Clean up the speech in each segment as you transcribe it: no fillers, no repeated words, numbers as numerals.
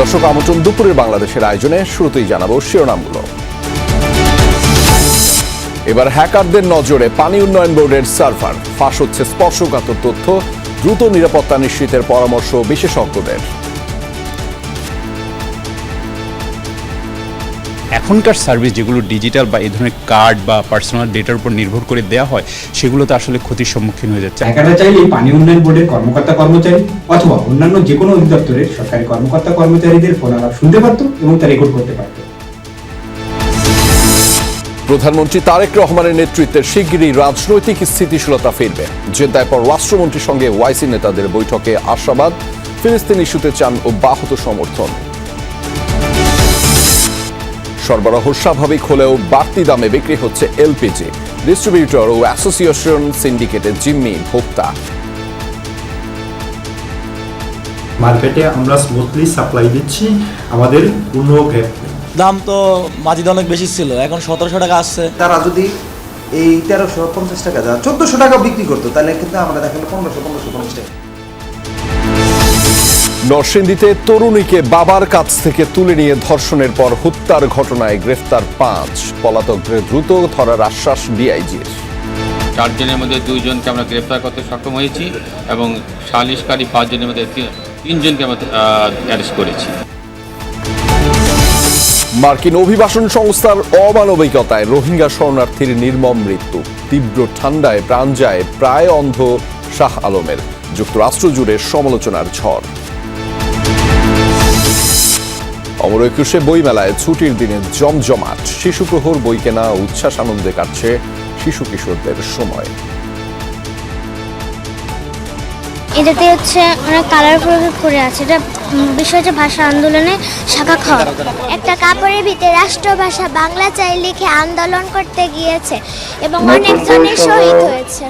দর্শক আমন্ত্রণ দুপুরের বাংলাদেশের আয়োজনে শুরুতেই জানাবো শিরোনামগুলো। এবার হ্যাকারদের নজরে পানি উন্নয়ন বোর্ডের সার্ভার, ফাঁস হচ্ছে স্পর্শকাতর তথ্য, দ্রুত নিরাপত্তা নিশ্চিতের পরামর্শ বিশেষজ্ঞদের। এখনকার সার্ভিস যেগুলো ডিজিটাল বা এই ধরনের কার্ড বা পার্সোনাল ডেটার উপর নির্ভর করে দেওয়া হয়, সেগুলো তো আসলে ক্ষতির সম্মুখীন হয়ে যাচ্ছে। হ্যাকাররা চাইলে পানি উন্নয়ন বোর্ডের কর্মকর্তা কর্মচারী অথবা অন্যান্য যে কোনো অধিদপ্তরের সরকারি কর্মকর্তা কর্মচারীদের ফোন আলাপ শুনতে পারত এবং তা রেকর্ড করতে পারত। প্রধানমন্ত্রী তারেক রহমানের নেতৃত্বে শিগগিরই রাজনৈতিক স্থিতিশীলতা ফিরবে। জেদ্দায় পররাষ্ট্রমন্ত্রীর সঙ্গে ওয়াইসি নেতাদের বৈঠকে আশাবাদ, ফিলিস্তিন ইস্যুতে চান অব্যাহত সমর্থন। সরবরাহ স্বাভাবিক হলেও বাড়তি দামে বিক্রি হচ্ছে এলপিজি, ডিস্ট্রিবিউটর ও অ্যাসোসিয়েশন সিন্ডিকেটের জিম্মি ভোক্তা। মার্কেটে আমরা স্মুথলি সাপ্লাই দিচ্ছি, আমাদের কোনো গ্যাপ নেই। দাম তো মাঝে অনেক বেশি ছিল, এখন 1700 টাকা আসছে। তারা যদি এই 1350 টাকা যা 1400 টাকা বিক্রি করতো, তাহলে কিন্তু আমরা দেখালো 1550 টাকা। নরসিংদীতে তরুণীকে বাবার কাছ থেকে তুলে নিয়ে ধর্ষণের পর হত্যার ঘটনায় গ্রেফতার 5, পলাতকদের দ্রুত ধরার আশ্বাস ডিআইজির। 4 জনের মধ্যে 2 জনকে আমরা গ্রেফতার করতে সক্ষম হয়েছি এবং সালিশকারী 5 জনের মধ্যে 3 জনকে আমরা অ্যারেস্ট করেছি। মার্কিন অভিবাসন সংস্থার অমানবিকতায় রোহিঙ্গা শরণার্থীর নির্মম মৃত্যু, তীব্র ঠান্ডায় প্রাণ যায় প্রায় অন্ধ শাহ আলমের, যুক্তরাষ্ট্র জুড়ে সমালোচনার ঝড়। অমর একুশে বইমেলায় ছুটির দিনে জমজমাট, শিশু প্রহর, বই কেনা, উচ্ছ্বাস আনন্দে কাটছে শিশু কিশোরদের সময়। এটাতে হচ্ছে অনেক কালার প্রয়োগ করে আছে। এটা বিষয় হচ্ছে ভাষা আন্দোলনে শাখা খাওয়া। একটা কাপড়ের ভিতরে রাষ্ট্রভাষা বাংলা চাই লিখে আন্দোলন করতে গিয়েছে এবং অনেকজনের শহীদ হয়েছে।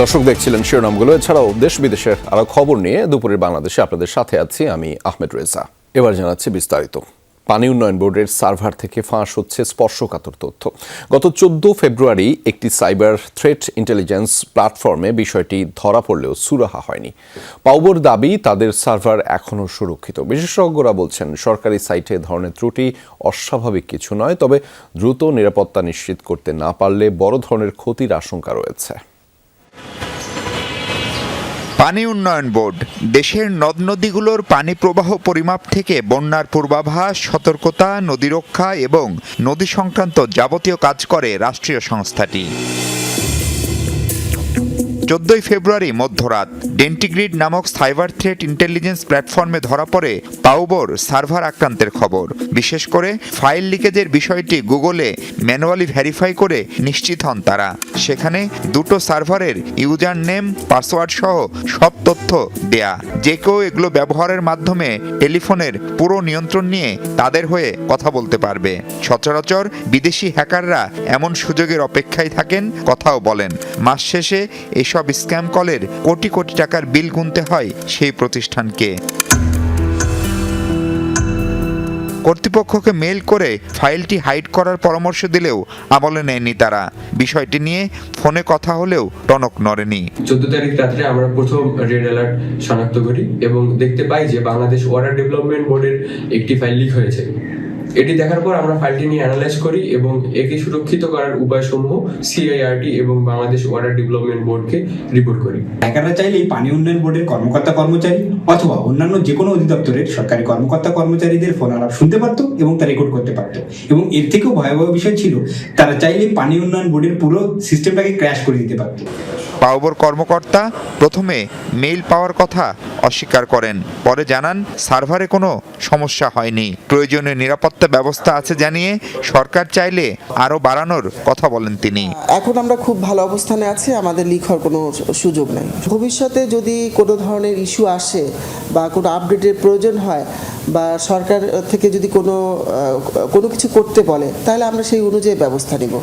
দর্শক দেখছিলেন শিরোনামগুলো। এছাড়াও দেশ বিদেশের আরো খবর নিয়ে দুপুরের বাংলাদেশে আপনাদের সাথে আছি আমি আহমেদ রেজা। এবার জানাচ্ছি বিস্তারিত। পানি উন্নয়ন বোর্ডের সার্ভার থেকে ফাঁস হচ্ছে স্পর্শকাতর তথ্য। গত 14 ফেব্রুয়ারি একটি সাইবার থ্রেট ইন্টেলিজেন্স প্ল্যাটফর্মে বিষয়টি ধরা পড়লেও সুরাহা হয়নি। পাউবোর দাবি, তাদের সার্ভার এখনও সুরক্ষিত। বিশেষজ্ঞরা বলছেন সরকারি সাইটে ধরনের ত্রুটি অস্বাভাবিক কিছু নয়, তবে দ্রুত নিরাপত্তা নিশ্চিত করতে না পারলে বড় ধরনের ক্ষতির আশঙ্কা রয়েছে। পানি উন্নয়ন বোর্ড দেশের নদ নদীগুলোর পানি প্রবাহ পরিমাপ থেকে বন্যার পূর্বাভাস, সতর্কতা, নদী রক্ষা এবং নদী সংক্রান্ত যাবতীয় কাজ করে রাষ্ট্রীয় সংস্থাটি। 14 ফেব্রুয়ারি মধ্যরাত ডেন্টিগ্রিড নামক সাইবার থ্রেট ইন্টেলিজেন্স প্ল্যাটফর্মে ধরা পড়ে পাউবোর সার্ভার আক্রান্তের খবর। বিশেষ করে ফাইল লিকেজের বিষয়টি গুগলে ম্যানুয়ালি ভেরিফাই করে নিশ্চিত হন তারা। সেখানে দুটো সার্ভারের ইউজার নেম, পাসওয়ার্ড সহ সব তথ্য দেয়া। যে কেউ এগুলো ব্যবহারের মাধ্যমে টেলিফোনের পুরো নিয়ন্ত্রণ নিয়ে তাদের হয়ে কথা বলতে পারবে। সচরাচর বিদেশি হ্যাকাররা এমন সুযোগের অপেক্ষায় থাকেন, কথাও বলেন। মাস শেষে এসব স্ক্যাম কলের কোটি কোটি টাকার বিল গুনতে হয় সেই প্রতিষ্ঠানকে। কর্তৃপক্ষকে মেইল করে ফাইলটি হাইড করার পরামর্শ দিলেও আমলে নেয়নি তারা। বিষয়টি নিয়ে ফোনে কথা হলেও টনক নড়েনি। 14 তারিখ রাত্রে আমরা প্রথম রেড অ্যালার্ট শনাক্ত করি এবং দেখতে পাই যে বাংলাদেশ ওয়াটার ডেভেলপমেন্ট বোর্ডের একটি ফাইল লিক হয়েছে। এটি দেখার পর আমরা ফাইলটি নিয়ে অ্যানালাইজ করি এবং একে সুরক্ষিত করার উপায়সমূহ সিআইআরটি এবং বাংলাদেশ ওয়াটার ডেভেলপমেন্ট বোর্ডকে রিপোর্ট করি। হ্যাকাররা চাইলে পানি উন্নয়ন বোর্ডের কর্মকর্তা কর্মচারী অথবা অন্যান্য যে কোনো অধিদপ্তরের সরকারি কর্মকর্তা কর্মচারীদের ফোন আলাপ শুনতে পারত এবং তা রেকর্ড করতে পারত। এবং এর থেকেও ভয়াবহ বিষয় ছিল, তারা চাইলে পানি উন্নয়ন বোর্ডের পুরো সিস্টেমটাকে ক্র্যাশ করে দিতে পারত। পাউবোর কর্মকর্তা প্রথমে মেইল পাওয়ার কথা অস্বীকার করেন, পরে জানান সার্ভারে কোনো সমস্যা হয়নি, প্রয়োজনীয় নিরাপত্তা ব্যবস্থা আছে জানিয়ে সরকার চাইলে আরও বাড়ানোর কথা বলেন তিনি। এখন আমরা খুব ভালো অবস্থানে আছি, আমাদের লিক হওয়ার কোনো সুযোগ নেই। ভবিষ্যতে যদি কোনো ধরনের ইস্যু আসে বা কোনো আপডেটের প্রয়োজন হয় বা সরকার থেকে যদি কোনো কিছু করতে বলে, তাহলে আমরা সেই অনুযায়ী ব্যবস্থা নিব।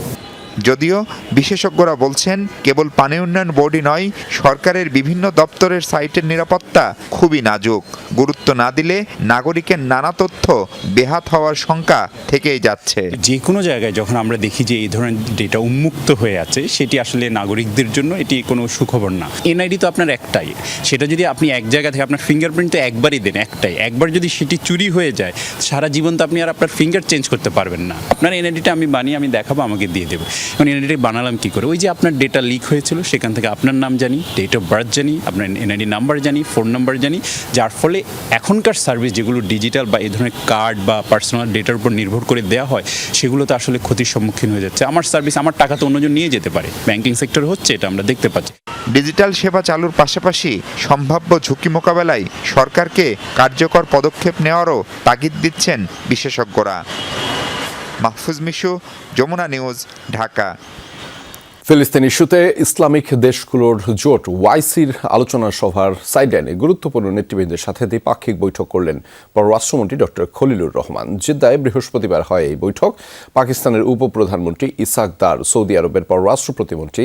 যদিও বিশেষজ্ঞরা বলছেন কেবল পানি উন্নয়ন বোর্ডই নয়, সরকারের বিভিন্ন দপ্তরের সাইটের নিরাপত্তা খুবই নাজুক। গুরুত্ব না দিলে নাগরিকের নানা তথ্য বেহাত হওয়ার শঙ্কা থেকেই যাচ্ছে। যে কোনো জায়গায় যখন আমরা দেখি যে এই ধরনের ডেটা উন্মুক্ত হয়ে আছে, সেটি আসলে নাগরিকদের জন্য এটি কোনো সুখবর না। এনআইডি তো আপনার একটাই, সেটা যদি আপনি এক জায়গা থেকে আপনার ফিঙ্গারপ্রিন্ট তো একবারই দেন, একটাই, একবার যদি সেটি চুরি হয়ে যায় সারা জীবন তো আপনি আর আপনার ফিঙ্গার চেঞ্জ করতে পারবেন না। আপনার এনআইডিটা আমি বানিয়ে আমি দেখাবো, আমাকে দিয়ে দেবো। এখন এনআইডিটা বানালাম কী করে? ওই যে আপনার ডেটা লিক হয়েছিল, সেখান থেকে আপনার নাম জানি, ডেট অফ বার্থ জানি, আপনার এনআইডি নাম্বার জানি, ফোন নাম্বার জানি, যার ফলে এখনকার সার্ভিস যেগুলো ডিজিটাল বা এই ধরনের কার্ড বা পার্সোনাল ডেটার উপর নির্ভর করে দেওয়া হয়, সেগুলো তো আসলে ক্ষতির সম্মুখীন হয়ে যাচ্ছে। আমার সার্ভিস, আমার টাকা তো অন্যজন নিয়ে যেতে পারে। ব্যাংকিং সেক্টর হচ্ছে, এটা আমরা দেখতে পাচ্ছি। ডিজিটাল সেবা চালুর পাশাপাশি সম্ভাব্য ঝুঁকি মোকাবেলায় সরকারকে কার্যকর পদক্ষেপ নেওয়ারও তাগিদ দিচ্ছেন বিশেষজ্ঞরা। মাহফুজ মিশু, যমুনা নিউজ, ঢাকা। ফিলিস্তিন ইস্যুতে ইসলামিক দেশগুলোর জোট ওয়াইসির আলোচনা সভার সাইডলাইনে গুরুত্বপূর্ণ নেতৃবৃন্দের সাথে দ্বিপাক্ষিক বৈঠক করলেন পররাষ্ট্রমন্ত্রী ডক্টর খলিলুর রহমান। জেদ্দায় বৃহস্পতিবার হয় এই বৈঠক। পাকিস্তানের উপপ্রধানমন্ত্রী ইসাক দার, সৌদি আরবের পররাষ্ট্র প্রতিমন্ত্রী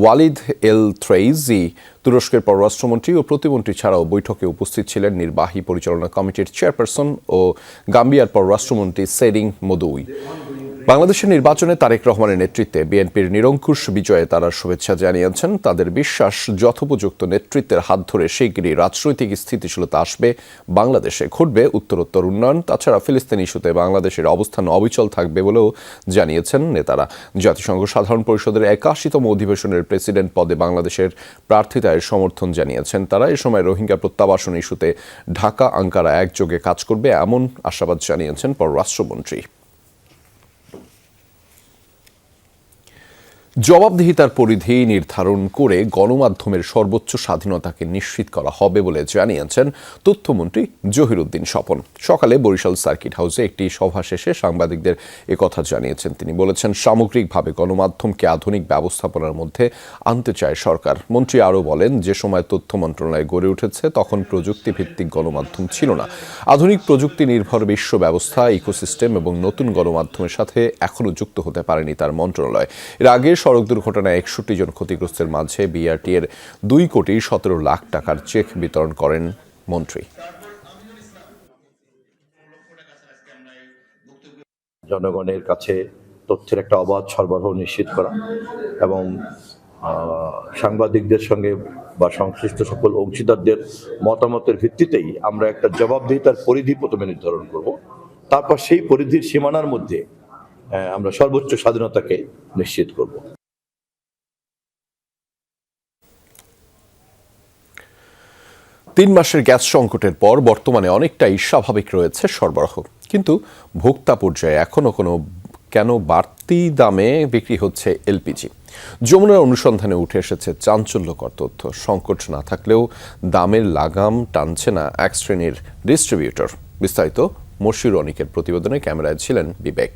ওয়ালিদ এল থ্রেইজি, তুরস্কের পররাষ্ট্রমন্ত্রী ও প্রতিমন্ত্রী ছাড়াও বৈঠকে উপস্থিত ছিলেন নির্বাহী পরিচালনা কমিটির চেয়ারপারসন ও গাম্বিয়ার পররাষ্ট্রমন্ত্রী সেরিং মদুই। বাংলাদেশের নির্বাচনে তারেক রহমানের নেতৃত্বে বিএনপির নিরঙ্কুশ বিজয়ে তারা শুভেচ্ছা জানিয়েছেন। তাদের বিশ্বাস, যথোপযুক্ত নেতৃত্বের হাত ধরে শিগগিরই রাজনৈতিক স্থিতিশীলতা আসবে বাংলাদেশে, ঘটবে উত্তরোত্তর উন্নয়ন। তাছাড়া ফিলিস্তিন ইস্যুতে বাংলাদেশের অবস্থান অবিচল থাকবে বলেও জানিয়েছেন নেতারা। জাতিসংঘ সাধারণ পরিষদের 81তম অধিবেশনের প্রেসিডেন্ট পদে বাংলাদেশের প্রার্থিতায় সমর্থন জানিয়েছেন তারা। এ সময় রোহিঙ্গা প্রত্যাবাসন ইস্যুতে ঢাকা আঙ্কারা একযোগে কাজ করবে, এমন আশাবাদ জানিয়েছেন পররাষ্ট্রমন্ত্রী। জবাবদিহিতার পরিধি নির্ধারণ করে গণমাধ্যমের সর্বোচ্চ স্বাধীনতাকে নিশ্চিত করা হবে বলে জানিয়েছেন তথ্যমন্ত্রী জহিরুদ্দিন স্বপন। সকালে বরিশাল সার্কিট হাউসে একটি সভা শেষে সাংবাদিকদের একথা জানিয়েছেন তিনি। বলেছেন, সামগ্রিকভাবে গণমাধ্যমকে আধুনিক ব্যবস্থাপনার মধ্যে আনতে চায় সরকার। মন্ত্রী আরও বলেন, যে সময় তথ্য মন্ত্রণালয় গড়ে উঠেছে তখন প্রযুক্তিভিত্তিক গণমাধ্যম ছিল না। আধুনিক প্রযুক্তি নির্ভর বিশ্ব ব্যবস্থা, ইকোসিস্টেম এবং নতুন গণমাধ্যমের সাথে এখনও যুক্ত হতে পারেনি তার মন্ত্রণালয়। এর আগে সড়ক দুর্ঘটনায় 61 জন ক্ষতিগ্রস্তের মাঝে বিআরটি এর 2,17,00,000 টাকার চেক বিতরণ করেন মন্ত্রী। জনগণের কাছে তথ্যের একটা অবাধ সরবরাহ নিশ্চিত করা এবং সাংবাদিকদের সঙ্গে বা সংশ্লিষ্ট সকল অংশীদারদের মতামতের ভিত্তিতেই আমরা একটা জবাবদিহিতার পরিধি প্রথমে নির্ধারণ করব। তারপর সেই পরিধির সীমানার মধ্যে আমরা সর্বোচ্চ স্বাধীনতাকে নিশ্চিত করব। 3 মাসের গ্যাস সংকটের পর বর্তমানে অনেকটাই স্বাভাবিক রয়েছে সরবরাহ, কিন্তু ভোক্তা পর্যায়ে এখনো কেন বাড়তি দামে বিক্রি হচ্ছে এলপিজি? যমুনার অনুসন্ধানে উঠে এসেছে চাঞ্চল্যকর তথ্য। সংকট না থাকলেও দামের লাগাম টানছে না এক শ্রেণীর ডিস্ট্রিবিউটর। বিস্তারিত মশিউর অনিকের প্রতিবেদনে, ক্যামেরায় ছিলেন বিবেক।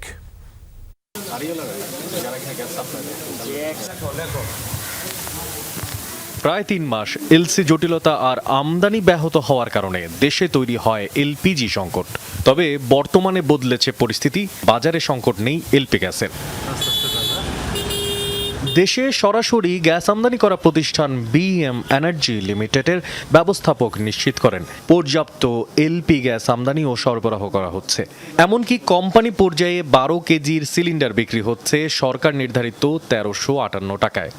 প্রায় 3 মাস এলসি জটিলতা আর আমদানি ব্যাহত হওয়ার কারণে দেশে তৈরি হয় এলপিজি সংকট। তবে বর্তমানে বদলেছে পরিস্থিতি, বাজারে সংকট নেই এলপি গ্যাসের। দেশে সরাসরি গ্যাস আমদানি করা প্রতিষ্ঠান বিএম এনার্জি লিমিটেডের ব্যবস্থাপক নিশ্চিত করেন পর্যাপ্ত এলপি গ্যাস আমদানি ও সরবরাহ করা হচ্ছে। এমনকি কোম্পানি পর্যায়ে 12 কেজির সিলিন্ডার বিক্রি হচ্ছে সরকার নির্ধারিত 1358 টাকায়।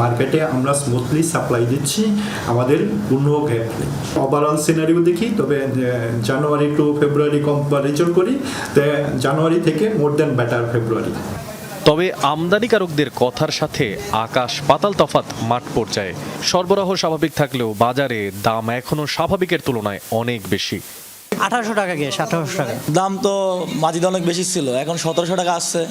মার্কেটে আমরা স্মুথলি সাপ্লাই দিচ্ছি, আমাদের কোনো গ্যাপ নেই। ওভারঅল সিনারিও দেখি, তবে জানুয়ারি টু ফেব্রুয়ারি কম্পারিজন করি, জানুয়ারি থেকে মোর দেন বেটার ফেব্রুয়ারি। তবে আমদানিকারকদের কথার সাথে আকাশ পাতাল তফাৎ মাঠ পর্যায়ে। সরবরাহ স্বাভাবিক থাকলেও বাজারে দাম এখনো স্বাভাবিকের তুলনায় অনেক বেশি। 1800 টাকা গ্যাস, 1800 টাকা দাম তো মাঝিতে অনেক বেশি ছিল, এখন 1700 টাকা আসছে।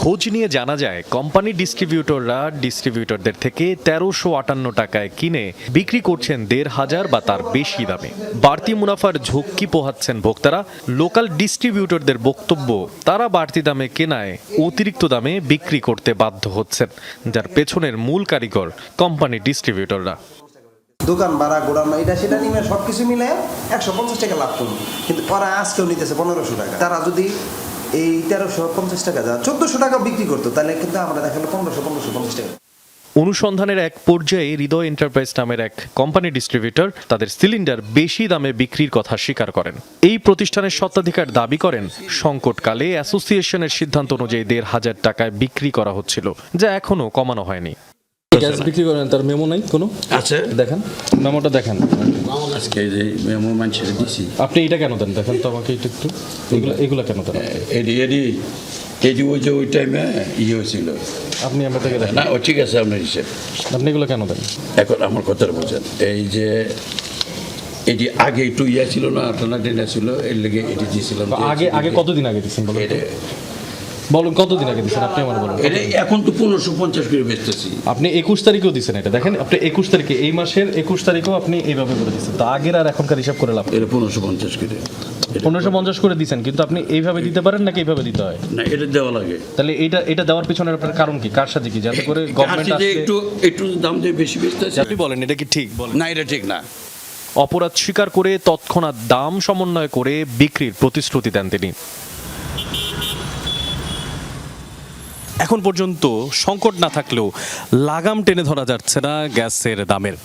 খোঁজ নিয়ে জানা যায় কোম্পানি ডিস্ট্রিবিউটররা ডিস্ট্রিবিউটরদের থেকে 1358 টাকায় কিনে বিক্রি করছেন 1500 বা তার বেশি দামে। বাড়তি মুনাফার ঝুঁকি পোহাচ্ছেন ভোক্তারা। লোকাল ডিস্ট্রিবিউটরদের বক্তব্য, তারা বাড়তি দামে কেনায় অতিরিক্ত দামে বিক্রি করতে বাধ্য হচ্ছেন, যার পেছনের মূল কারিগর কোম্পানি ডিস্ট্রিবিউটররা। দোকান ভাড়া, গোড়ানো, এটা সেটা নিয়ে সবকিছু মিলে 150 টাকা লাভ করবো, কিন্তু ওরা আজকেও নিতেছে 1500 টাকা। তারা যদি এই 1350 টাকা যা 1400 টাকা বিক্রি করতো, তাহলে কিন্তু আমরা দেখালো 1550 টাকা। অনুসন্ধানের এক পর্যায়ে হৃদয় এন্টারপ্রাইজ নামের এক কোম্পানি ডিস্ট্রিবিউটর তাদের সিলিন্ডার বেশি দামে বিক্রির কথা স্বীকার করেন। এই প্রতিষ্ঠানের স্বত্বাধিকার দাবি করেন সংকটকালে অ্যাসোসিয়েশনের সিদ্ধান্ত অনুযায়ী 1500 টাকায় বিক্রি করা হচ্ছিল, যা এখনো কমানো হয়নি। গ্যাস বিক্রি করেন, তার মেমো নাই কোনো? আছে, দেখেন মেমোটা দেখেন। আজকে যে মেমো মানুষের দিছি। আপনি এটা কেন দেন দেখেন তো আমাকে একটু। এগুলো কেন দেন? এডি ওই টাইমে হয়েছিল। আপনি আমার থেকে দেখেন না, ও ঠিক আছে, আপনার হিসেব। আপনি এগুলো কেন দেন? এখন আমার কথা বলছেন, এই যে এটি আগে একটু ছিল না, অল্টারনেটিভ ছিল, এর লেগে এটি দিয়েছিলাম। আগে কতদিন আগে দিচ্ছেন বলুন কতদিন আগে দিচ্ছেন আপনি আমার বলুন। এখন তো 1550 করে বেচতেছি। আপনি 21 তারিখেও দিচ্ছেন, এটা দেখেন আপনি 21 তারিখে, এই মাসের 21 তারিখেও আপনি এইভাবে করে দিচ্ছেন। তো আগের আর এখনকার হিসাব করে লাভ? এটা 1550 করে। 1550 করে দিচ্ছেন, কিন্তু আপনি এইভাবে দিতে পারেন নাকি এইভাবে দিতে হয়? না, এটা দেওয়া লাগে। তাহলে এটা দেওয়ার পিছনে আপনার কারণ কি? কার সাথে কি? যাতে করে গভর্নমেন্ট একটু দাম দিয়ে বেশি বেচতেছে। আপনি বলেন এটা কি ঠিক? বলেন। না, এটা ঠিক না। অপরাধ স্বীকার করে তৎক্ষণাৎ দাম সমন্বয় করে বিক্রির প্রতিশ্রুতি দেন তিনি। এখন পর্যন্ত সংকট না থাকলেও লাগাম টেনে ধরা যাচ্ছে না গ্যাসের দামের।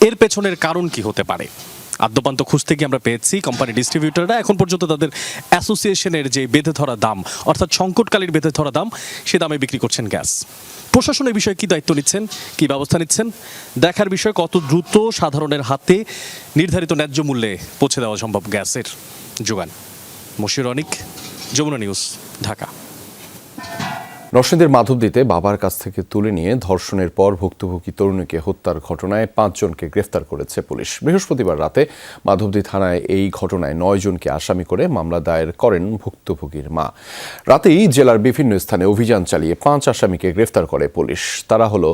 এর পেছনের কারণ কি হতে পারে? আদ্যপান্ত খুঁজতে গিয়ে আমরা পেয়েছি কোম্পানি ডিস্ট্রিবিউটররা এখন পর্যন্ত তাদের অ্যাসোসিয়েশনের যে বেঁধে ধরা দাম, অর্থাৎ সংকটকালীন বেঁধে ধরা দাম, সে দামে বিক্রি করছেন গ্যাস। প্রশাসন এই বিষয়ে কী দায়িত্ব নিচ্ছেন, কী ব্যবস্থা নিচ্ছেন, দেখার বিষয় কত দ্রুত সাধারণের হাতে নির্ধারিত ন্যায্য মূল্যে পৌঁছে দেওয়া সম্ভব গ্যাসের যোগান। মশিউর অনিক, যমুনা নিউজ, ঢাকা। নরসিংদীর মাধবদীতে বাবার কাছ থেকে তুলে নিয়ে ধর্ষণের পর ভুক্তভোগী তরুণীকে হত্যার ঘটনায় 5 জনকে গ্রেফতার করেছে পুলিশ। বৃহস্পতিবার রাতে মাধবদী থানায় এই ঘটনায় 9 জনকে আসামি করে মামলা দায়ের করেন ভুক্তভোগীর মা। রাতেই জেলার বিভিন্ন স্থানে অভিযান চালিয়ে 5 আসামিকে গ্রেফতার করে পুলিশ। তারা হলো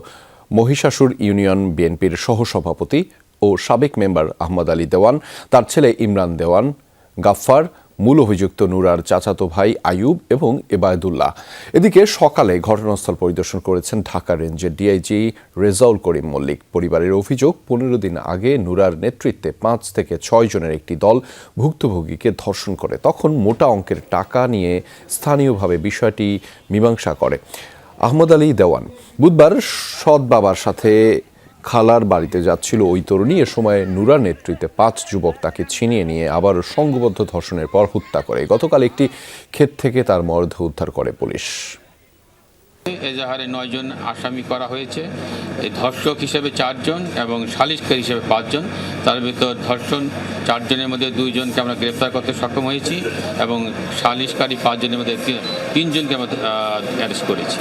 মহিষাসুর ইউনিয়ন বিএনপির সহসভাপতি ও সাবেক মেম্বার আহমদ আলী দেওয়ান, তার ছেলে ইমরান দেওয়ান, গাফফার, মূল অভিযুক্ত নুরার চাচাতো ভাই আয়ুব এবং এবায়দুল্লাহ। এদিকে সকালে ঘটনাস্থল পরিদর্শন করেছেন ঢাকা রেঞ্জের ডিআইজি রেজাউল করিম মল্লিক। পরিবারের অভিযোগ, 15 দিন আগে নুরার নেতৃত্বে 5 থেকে 6 জনের একটি দল ভুক্তভোগীকে ধর্ষণ করে। তখন মোটা অঙ্কের টাকা নিয়ে স্থানীয়ভাবে বিষয়টি মীমাংসা করে আহমদ আলী দেওয়ান। বুধবার সৎ বাবার সাথে খালার বাড়িতে যাচ্ছিল ওই তরুণী। এ সময় নুরার নেতৃত্বে 5 যুবক তাকে ছিনিয়ে নিয়ে আবারও সংঘবদ্ধ ধর্ষণের পর হত্যা করে। গতকাল একটি ক্ষেত থেকে তার মরদেহ উদ্ধার করে পুলিশ। এজাহারে 9 জন আসামি করা হয়েছে। এই ধর্ষক হিসেবে 4 জন এবং সালিশকারী হিসেবে 5 জন। তার ভিতর ধর্ষণ 4 জনের মধ্যে 2 জনকে আমরা গ্রেফতার করতে সক্ষম হয়েছি এবং সালিশকারী 5 জনের মধ্যে 3 জনকে আমরা অ্যারেস্ট করেছি।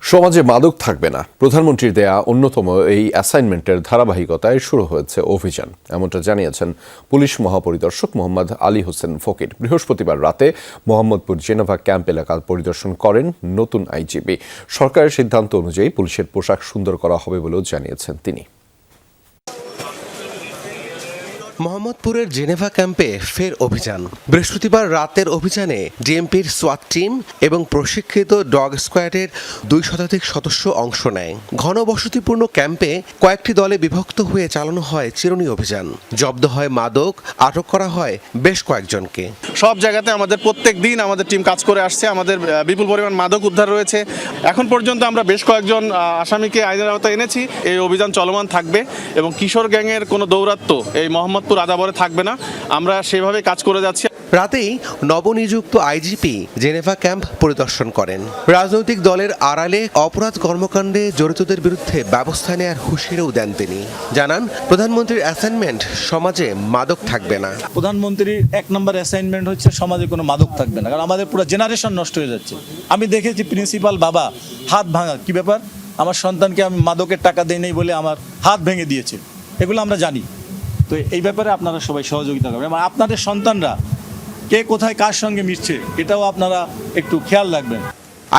সমাজে মাদক থাকবে না, প্রধানমন্ত্রীর দেয়া অন্যতম এই অ্যাসাইনমেন্টের ধারাবাহিকতায় শুরু হয়েছে অভিযান, এমনটা জানিয়েছেন পুলিশ মহাপরিদর্শক মোহাম্মদ আলী হোসেন ফকির। বৃহস্পতিবার রাতে মোহাম্মদপুর জেনেভা ক্যাম্প এলাকা পরিদর্শন করেন নতুন আইজিপি। সরকারের সিদ্ধান্ত অনুযায়ী পুলিশের পোশাক সুন্দর করা হবে বলেও জানিয়েছেন তিনি। মোহাম্মদপুরের জেনেভা ক্যাম্পে ফের অভিযান। বৃহস্পতিবার রাতের অভিযানে ডিএমপির সোয়াট টিম এবং প্রশিক্ষিত ডগ স্কোয়াডের 2 শতাধিক সদস্য অংশ নেয়। ঘনবসতিপূর্ণ ক্যাম্পে কয়েকটি দলে বিভক্ত হয়ে চালানো হয় চিরুনি অভিযান। জব্দ হয় মাদক, আটক করা হয় বেশ কয়েকজনকে। সব জায়গাতে আমাদের প্রত্যেক দিন আমাদের টিম কাজ করে আসছে। আমাদের বিপুল পরিমাণ মাদক উদ্ধার রয়েছে। এখন পর্যন্ত আমরা বেশ কয়েকজন আসামিকে আইনের আওতায় এনেছি। এই অভিযান চলমান থাকবে এবং কিশোর গ্যাংয়ের কোনো দৌরাত্ম্য এই মোহাম্মদপুর আদাবরে থাকবে না। আমরা সেভাবে কাজ করে যাচ্ছি। রাতেই নবনিযুক্ত আইজিপি জেনেভা ক্যাম্প পরিদর্শন করেন। রাজনৈতিক দলের আড়ালে অপরাধ কর্মকাণ্ডে জড়িতদের বিরুদ্ধে ব্যবস্থা নেওয়ার হুঁশিয়ারিও দেন তিনি। জানান, প্রধানমন্ত্রীর অ্যাসাইনমেন্ট সমাজে মাদক থাকবে না। প্রধানমন্ত্রীর 1 নম্বর অ্যাসাইনমেন্ট হচ্ছে সমাজে কোনো মাদক থাকবে না, কারণ আমাদের পুরো জেনারেশন নষ্ট হয়ে যাচ্ছে। আমি দেখেছি প্রিন্সিপাল বাবা হাত ভাঙা, কি ব্যাপার, আমার সন্তানকে আমি মাদকের টাকা দেই নাই বলে আমার হাত ভেঙে দিয়েছে, এগুলো আমরা জানি। তো এই ব্যাপারে আপনারা সবাই সহযোগিতা করবেন এবং আপনাদের সন্তানরা কে কোথায় কার সঙ্গে মিশছে এটাও আপনারা একটু খেয়াল রাখবেন।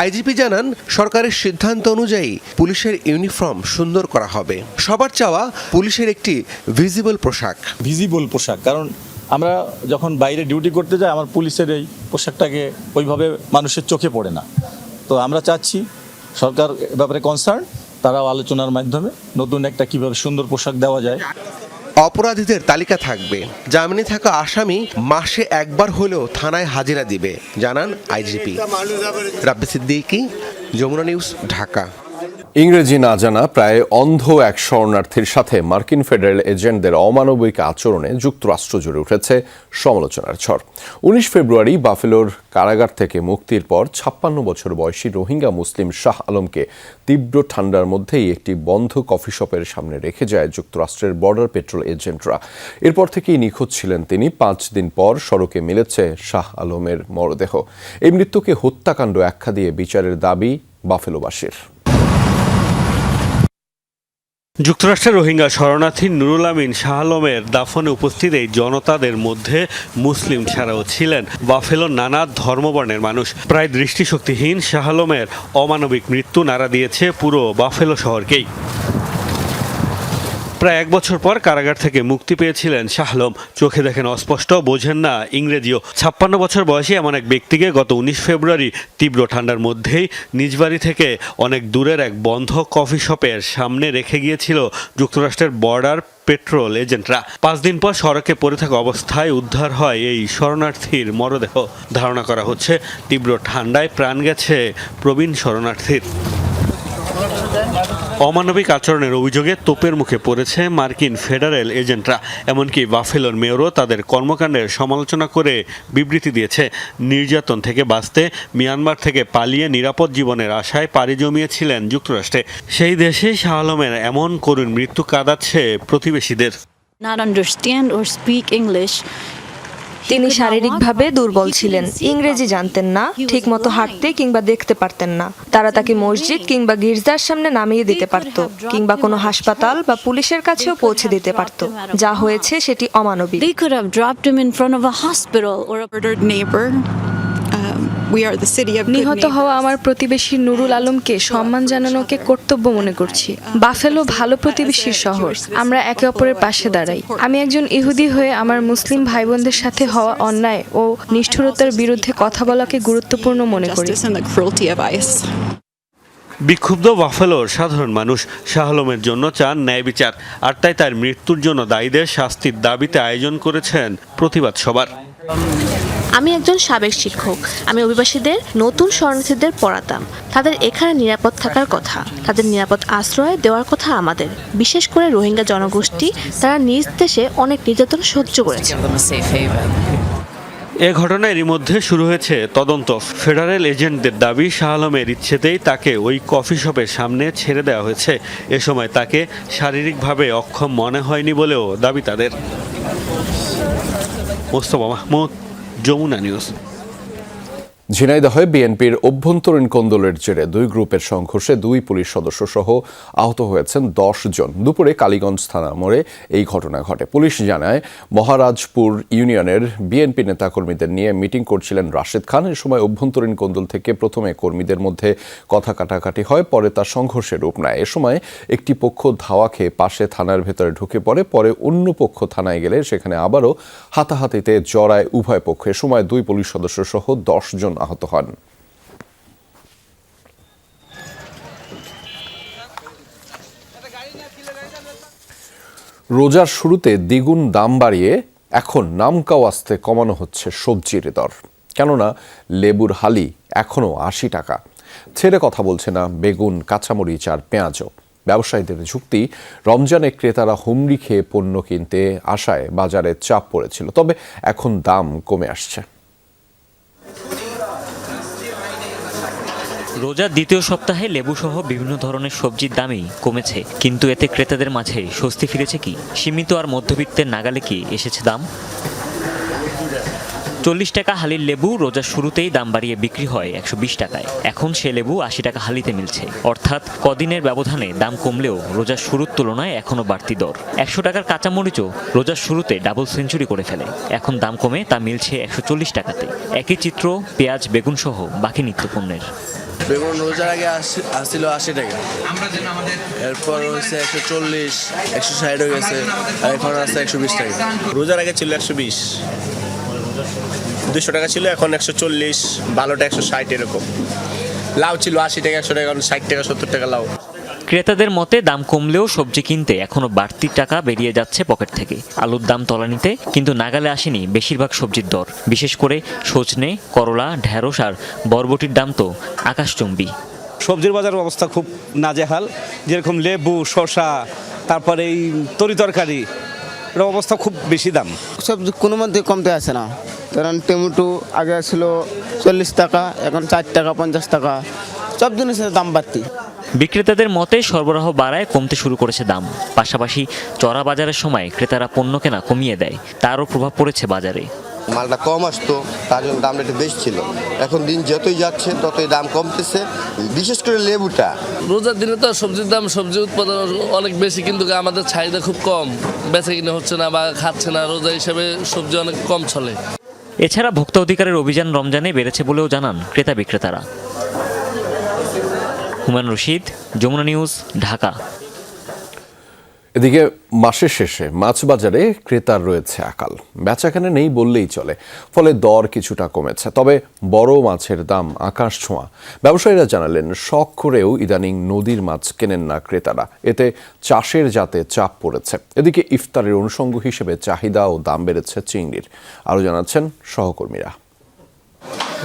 আইজিপি জানান, সরকারের সিদ্ধান্ত অনুযায়ী পুলিশের ইউনিফর্ম সুন্দর করা হবে। সবার চাওয়া পুলিশের একটি ভিজিবল পোশাক, কারণ আমরা যখন বাইরে ডিউটি করতে যাই আমার পুলিশের এই পোশাকটাকে ওইভাবে মানুষের চোখে পড়ে না। তো আমরা চাচ্ছি সরকার ব্যাপারে কনসার্ন, তারাও আলোচনার মাধ্যমে নতুন একটা কীভাবে সুন্দর পোশাক দেওয়া যায়। অপরাধীদের তালিকা থাকবে। জামিনে থাকা আসামি মাসে একবার হলেও থানায় হাজিরা দিবে, জানান আইজিপি। রাব্বি সিদ্দিকী, যমুনা নিউজ, ঢাকা। ইংরেজি না জানা প্রায় অন্ধ এক শরণার্থীর সাথে মার্কিন ফেডারেল এজেন্টদের অমানবিক আচরণে যুক্তরাষ্ট্র জুড়ে উঠেছে সমালোচনার ঝড়। 19 ফেব্রুয়ারি বাফেলোর কারাগার থেকে মুক্তির পর 56 বছর বয়সী রোহিঙ্গা মুসলিম শাহ আলমকে তীব্র ঠান্ডার মধ্যেই একটি বন্ধ কফি শপের সামনে রেখে যায় যুক্তরাষ্ট্রের বর্ডার পেট্রোল এজেন্টরা। এরপর থেকেই নিখোঁজ ছিলেন তিনি। 5 দিন পর সড়কে মিলেছে শাহ আলমের মরদেহ। এই মৃত্যুকে হত্যাকাণ্ড আখ্যা দিয়ে বিচারের দাবি বাফেলোবাসীর। যুক্তরাষ্ট্রের রোহিঙ্গা শরণার্থী নুরুল আমিন শাহ আলমের দাফনে উপস্থিত এই জনতাদের মধ্যে মুসলিম ছাড়াও ছিলেন বাফেলোর নানা ধর্মবর্ণের মানুষ। প্রায় দৃষ্টিশক্তিহীন শাহ আলমের অমানবিক মৃত্যু নাড়া দিয়েছে পুরো বাফেলো শহরকেই। প্রায় 1 বছর পর কারাগার থেকে মুক্তি পেয়েছিলেন শাহ আলম। চোখে দেখেন অস্পষ্ট, বোঝেন না ইংরেজিও। 56 বছর বয়সী এমন এক ব্যক্তিকে গত 19 ফেব্রুয়ারি তীব্র ঠান্ডার মধ্যেই নিজ বাড়ি থেকে অনেক দূরের এক বন্ধ কফি শপের সামনে রেখে গিয়েছিল যুক্তরাষ্ট্রের বর্ডার পেট্রোল এজেন্টরা। 5 দিন পর সড়কে পড়ে থাকা অবস্থায় উদ্ধার হয় এই শরণার্থীর মরদেহ। ধারণা করা হচ্ছে তীব্র ঠান্ডায় প্রাণ গেছে প্রবীণ শরণার্থীর। অমানবিক আচরণের অভিযোগে তোপের মুখে পড়েছে মার্কিন ফেডারেল এজেন্টরা। এমনকি বাফেলোর মেয়রও তাদের কর্মকাণ্ডের সমালোচনা করে বিবৃতি দিয়েছে। নির্যাতন থেকে বাঁচতে মিয়ানমার থেকে পালিয়ে নিরাপদ জীবনের আশায় পাড়ি জমিয়েছিলেন যুক্তরাষ্ট্রে। সেই দেশে শাহ আলমের এমন করুণ মৃত্যু কাঁদাচ্ছে প্রতিবেশীদের। তিনি শারীরিকভাবে দুর্বল ছিলেন, ইংরেজি জানতেন না, ঠিকমতো হাঁটতে কিংবা দেখতে পারতেন না। তারা তাকে মসজিদ কিংবা গির্জার সামনে নামিয়ে দিতে পারত, কিংবা কোনো হাসপাতাল বা পুলিশের কাছেও পৌঁছে দিতে পারত। যা হয়েছে সেটি অমানবিক। নিহত হওয়া আমার প্রতিবেশী নুরুল আলমকে সম্মান জানানোকে কর্তব্য মনে করছি। বাফেলো ভালো প্রতিবেশীর শহর, আমরা একে অপরের পাশে দাঁড়াই। আমি একজন ইহুদি হয়ে আমার মুসলিম ভাই বোনদের সাথে হওয়া অন্যায় ও নিষ্ঠুরতার বিরুদ্ধে কথা বলাকে গুরুত্বপূর্ণ মনে করি। বিক্ষুব্ধ বাফেলোর সাধারণ মানুষ শাহ আলমের জন্য চান ন্যায় বিচার, আর তাই তার মৃত্যুর জন্য দায়ীদের শাস্তির দাবিতে আয়োজন করেছেন প্রতিবাদ সভার। আমি একজন সাবেক শিক্ষক। আমি অভিবাসীদের, নতুন শরণার্থীদের পড়াতাম। তাদের এখানে নিরাপদ থাকার কথা, তাদের নিরাপদ আশ্রয় দেওয়ার কথা আমাদের। বিশেষ করে রোহিঙ্গা জনগোষ্ঠী, তারা নিজ দেশে অনেক নির্যাতন সহ্য করেছে। এ ঘটনায় এরই মধ্যে শুরু হয়েছে তদন্ত। ফেডারেল এজেন্টদের দাবি শাহ আলমের ইচ্ছেতেই তাকে ওই কফি শপের সামনে ছেড়ে দেওয়া হয়েছে। এ সময় তাকে শারীরিকভাবে অক্ষম মনে হয়নি বলেও দাবি তাদের। মোস্তফা মাহমুদ, যমুনা নিউজ। ঝিনাইদহে বিএনপির অভ্যন্তরীণ কোন্দলের জেরে 2 গ্রুপের সংঘর্ষে 2 পুলিশ সদস্য সহ আহত হয়েছেন 10 জন। দুপুরে কালীগঞ্জ থানা মোড়ে এই ঘটনা ঘটে। পুলিশ জানায়, মহারাজপুর ইউনিয়নের বিএনপি নেতাকর্মীদের নিয়ে মিটিং করছিলেন রাশেদ খান। এ সময় অভ্যন্তরীণ কোন্দল থেকে প্রথমে কর্মীদের মধ্যে কথা কাটাকাটি হয়, পরে তা সংঘর্ষের রূপ নেয়। এ সময় একটি পক্ষ ধাওয়া খেয়ে পাশে থানার ভেতরে ঢুকে পড়ে। পরে অন্য পক্ষ থানায় গেলে সেখানে আবারও হাতাহাতিতে জড়ায় উভয় পক্ষ। এ সময় 2 পুলিশ সদস্য সহ 10 জন আহত হন। রোজার শুরুতে দ্বিগুণ দাম বাড়িয়ে এখন নামকাওয়াস্তে কমানো হচ্ছে সবজির দর। কেননা লেবুর হালি এখনও 80 টাকা। ছেড়ে কথা বলছে না বেগুন, কাঁচামরিচ আর পেঁয়াজও। ব্যবসায়ীদের যুক্তি, রমজানে ক্রেতারা হুমড়ি খেয়ে পণ্য কিনতে আসায় বাজারে চাপ পড়েছিল, তবে এখন দাম কমে আসছে। রোজার দ্বিতীয় সপ্তাহে লেবুসহ বিভিন্ন ধরনের সবজির দামই কমেছে, কিন্তু এতে ক্রেতাদের মাঝে স্বস্তি ফিরেছে কি? সীমিত আর মধ্যবিত্তের নাগালে কি এসেছে দাম? 40 টাকা হালির লেবু রোজার শুরুতেই দাম বাড়িয়ে বিক্রি হয় 120 টাকায়। এখন সে লেবু 80 টাকা হালিতে মিলছে। অর্থাৎ কদিনের ব্যবধানে দাম কমলেও রোজার শুরুর তুলনায় এখনও বাড়তি দর। 100 টাকার কাঁচামরিচও রোজার শুরুতে ডাবল সেঞ্চুরি করে ফেলে। এখন দাম কমে তা মিলছে 140 টাকাতে। একই চিত্র পেঁয়াজ, বেগুন সহ বাকি নিত্যপণ্যের। বেগুন রোজার আগে আসছিল 80 টাকা, এরপর হচ্ছে 140, 160 হয়ে গেছে, আর এখন আসছে 120 টাকা। রোজার আগে ছিল 120, 200 টাকা ছিল, এখন 140, ভালোটা 160 এরকম। লাউ ছিল 80 টাকা, 100 টাকা, এখন 60 টাকা, 70 টাকা লাউ। ক্রেতাদের মতে দাম কমলেও সবজি কিনতে এখনো বাড়তি টাকা বেরিয়ে যাচ্ছে পকেট থেকে। আলুর দাম তলানিতে, কিন্তু নাগালে আসেনি বেশিরভাগ সবজির দর। বিশেষ করে সজনে, করলা, ঢেঁড়স আর বরবটির দাম তো আকাশচুম্বী। সবজির বাজারের অবস্থা খুব নাজেহাল, যেরকম লেবু, শসা, তারপরে এই তরিতরকারি, এর অবস্থা খুব বেশি দাম। সবজি কোনো মধ্যে কমতে আসে না, কারণ টমেটো আগে ছিল 40 টাকা, এখন 4 টাকা 50 টাকা, সব জিনিসের দাম বাড়তি। বিক্রেতাদের মতে সরবরাহ বাড়ায় কমতে শুরু করেছে দাম। পাশাপাশি চড়া বাজারের সময় ক্রেতারা পণ্য কেনা কমিয়ে দেয়, তারও প্রভাব পড়েছে বাজারে। মালটা কম আসতো, তার জন্য দামটা একটু বেশি ছিল। এখন দিন যতই যাচ্ছে ততই দাম কমতেছে, বিশেষ করে লেবুটা। রোজার দিনে তো সবজির দাম, সবজি উৎপাদন অনেক বেশি, কিন্তু আমাদের চাহিদা খুব কম, বেচা কিনা হচ্ছে না বা খাচ্ছে না। রোজা হিসেবে সবজি অনেক কম চলে। এছাড়া ভোক্তা অধিকারের অভিযান রমজানে বেড়েছে বলেও জানান ক্রেতা বিক্রেতারা। হুমায়ুন রশিদ, যমুনা নিউজ, ঢাকা। এদিকে মাসের শেষে মাছ বাজারে ক্রেতার রয়েছে আকাল, বেচাকেনা নেই বললেই চলে, ফলে দর কিছুটা কমেছে। তবে বড় মাছের দাম আকাশ ছোঁয়া। ব্যবসায়ীরা জানালেন শখ করেও ইদানিং নদীর মাছ কেনেন না ক্রেতারা, এতে চাষের জাতে চাপ পড়েছে। এদিকে ইফতারের অনুষঙ্গ হিসেবে চাহিদা ও দাম বেড়েছে চিংড়ির। আরও জানাচ্ছেন সহকর্মীরা।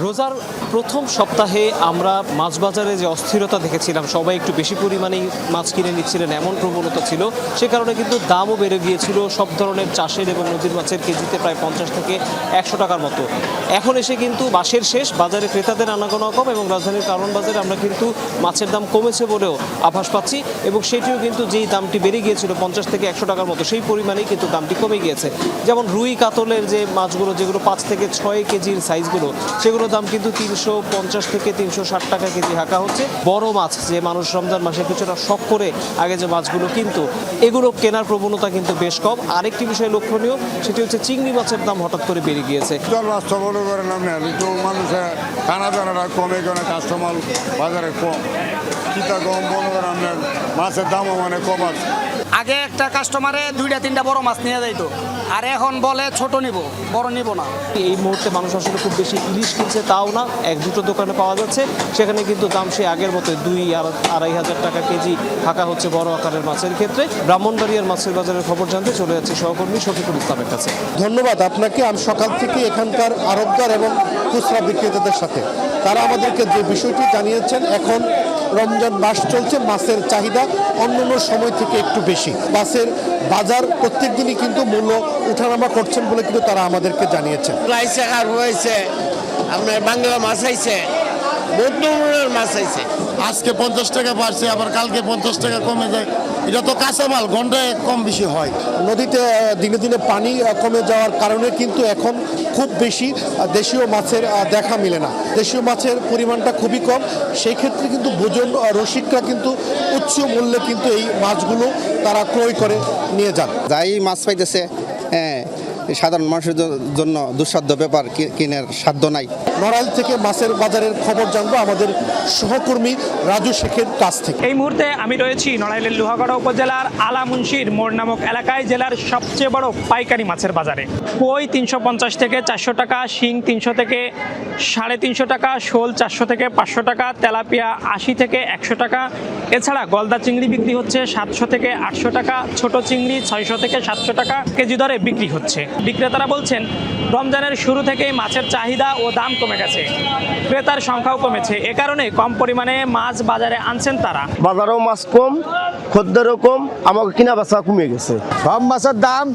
রোজার প্রথম সপ্তাহে আমরা মাছ বাজারে যে অস্থিরতা দেখেছিলাম, সবাই একটু বেশি পরিমাণেই মাছ কিনে নিচ্ছিলেন এমন প্রবণতা ছিল। সে কারণে কিন্তু দামও বেড়ে গিয়েছিল সব ধরনের চাষের এবং নদীর মাছের কেজিতে প্রায় 50 থেকে 100 টাকার মতো। এখন এসে কিন্তু মাসের শেষ, বাজারে ক্রেতাদের আনাগোনা কম এবং রাজধানীর কারণ বাজারে আমরা কিন্তু মাছের দাম কমেছে বলেও আভাস পাচ্ছি, এবং সেটিও কিন্তু যেই দামটি বেড়ে গিয়েছিল 50 থেকে 100 টাকার মতো, সেই পরিমাণেই কিন্তু দামটি কমে গিয়েছে। যেমন রুই কাতলের যে মাছগুলো, যেগুলো 5 থেকে 6 কেজির সাইজগুলো, সেগুলো দাম কিন্তু 350 থেকে 360 টাকা কেজি হাঁকা হচ্ছে। বড় মাছ যে মানুষ রমজান মাসে কিছুটা শখ করে আগে যে মাছগুলো কিন্তু, এগুলো কেনার প্রবণতা কিন্তু বেশ কম। আরেকটি বিষয় লক্ষণীয়, সেটি হচ্ছে চিংড়ি মাছের দাম হঠাৎ করে বেড়ে গিয়েছে। মানুষের খানা দানাটা কমে, কারণে কাস্টমার বাজারে কম, কিতা কম, মনে করেন আপনার মাছের দামও মানে কম আছে। আগে একটা কাস্টমারে 2-3টা বড় মাছ নিয়ে যাইতো, আর এখন বলে ছোট নিব, বড় নিব না। এই মুহূর্তে মানুষ আসলে খুব বেশি ইলিশ কিনছে তাও না, 1-2টো দোকানে পাওয়া যাচ্ছে, সেখানে কিন্তু দাম সে আগের মতো 2-2.5 হাজার টাকা কেজি থাকা হচ্ছে বড় আকারের মাছের ক্ষেত্রে। ব্রাহ্মণবাড়িয়ার মাছের বাজারের খবর জানতে চলে যাচ্ছে সহকর্মী শফিকুল ইসলামের কাছে। ধন্যবাদ আপনাকে। আমি সকাল থেকে এখানকার আড়তদার এবং খুচরা বিক্রেতাদের সাথে, তারা আমাদেরকে যে বিষয়টি জানিয়েছেন, এখন রমজান মাস চলছে, মাছের চাহিদা অন্যান্য সময় থেকে একটু বেশি। মাছের বাজার প্রত্যেক দিনই কিন্তু মূল্য উঠানামা করছেন বলে কিন্তু তারা আমাদেরকে জানিয়েছেন। আপনার বাংলা মাছ আইছে, বহুত ধরনের মাছ আইছে। আজকে 50 টাকা বাড়ছে, আবার কালকে 50 টাকা কমে যায়। এটা তো কাঁচামাল, ঘন্টায় কম বেশি হয়। নদীতে দিনে দিনে পানি কমে যাওয়ার কারণে কিন্তু এখন খুব বেশি দেশীয় মাছের দেখা মিলে না। দেশীয় মাছের পরিমাণটা খুবই কম, সেই ক্ষেত্রে কিন্তু ভোজন রসিকরা কিন্তু উচ্চ মূল্যে কিন্তু এই মাছগুলো তারা ক্রয় করে নিয়ে যান। যাই মাছ পাইতেছে, হ্যাঁ, সাধারণ মানুষের জন্য দুঃসাধ্য ব্যাপার, কিনের সাধ্য নাই। নড়াইল থেকে মাছের বাজারের খবর জানবো আমাদের সহকর্মী রাজু শেখের কাছ থেকে। এই মুহূর্তে আমি রয়েছি নড়াইলের লোহাগড়া উপজেলার আলামুনশির মোড় নামক এলাকায়, জেলার সবচেয়ে বড় পাইকারি মাছের বাজারে। কই 350 থেকে 400 টাকা, শিং 300 থেকে 350 টাকা, শোল 400 থেকে 500 টাকা, তেলাপিয়া 80 থেকে 100 টাকা। এছাড়া গলদা চিংড়ি বিক্রি হচ্ছে 700 থেকে 800 টাকা, ছোট চিংড়ি 600 থেকে 700 টাকা কেজি দরে বিক্রি হচ্ছে। বিক্রেতারা বলছেন রমজানের শুরু থেকেই মাছের চাহিদা ও দাম কমে গেছে, ক্রেতার সংখ্যাও কমেছে। এ কারণে কম পরিমাণে মাছ বাজারে আনছেন তারা। বাজারেও মাছ কম, খদ্দেরও কম, আমাকে কিনা বেচা কমিয়ে গেছে। সব মাছের দাম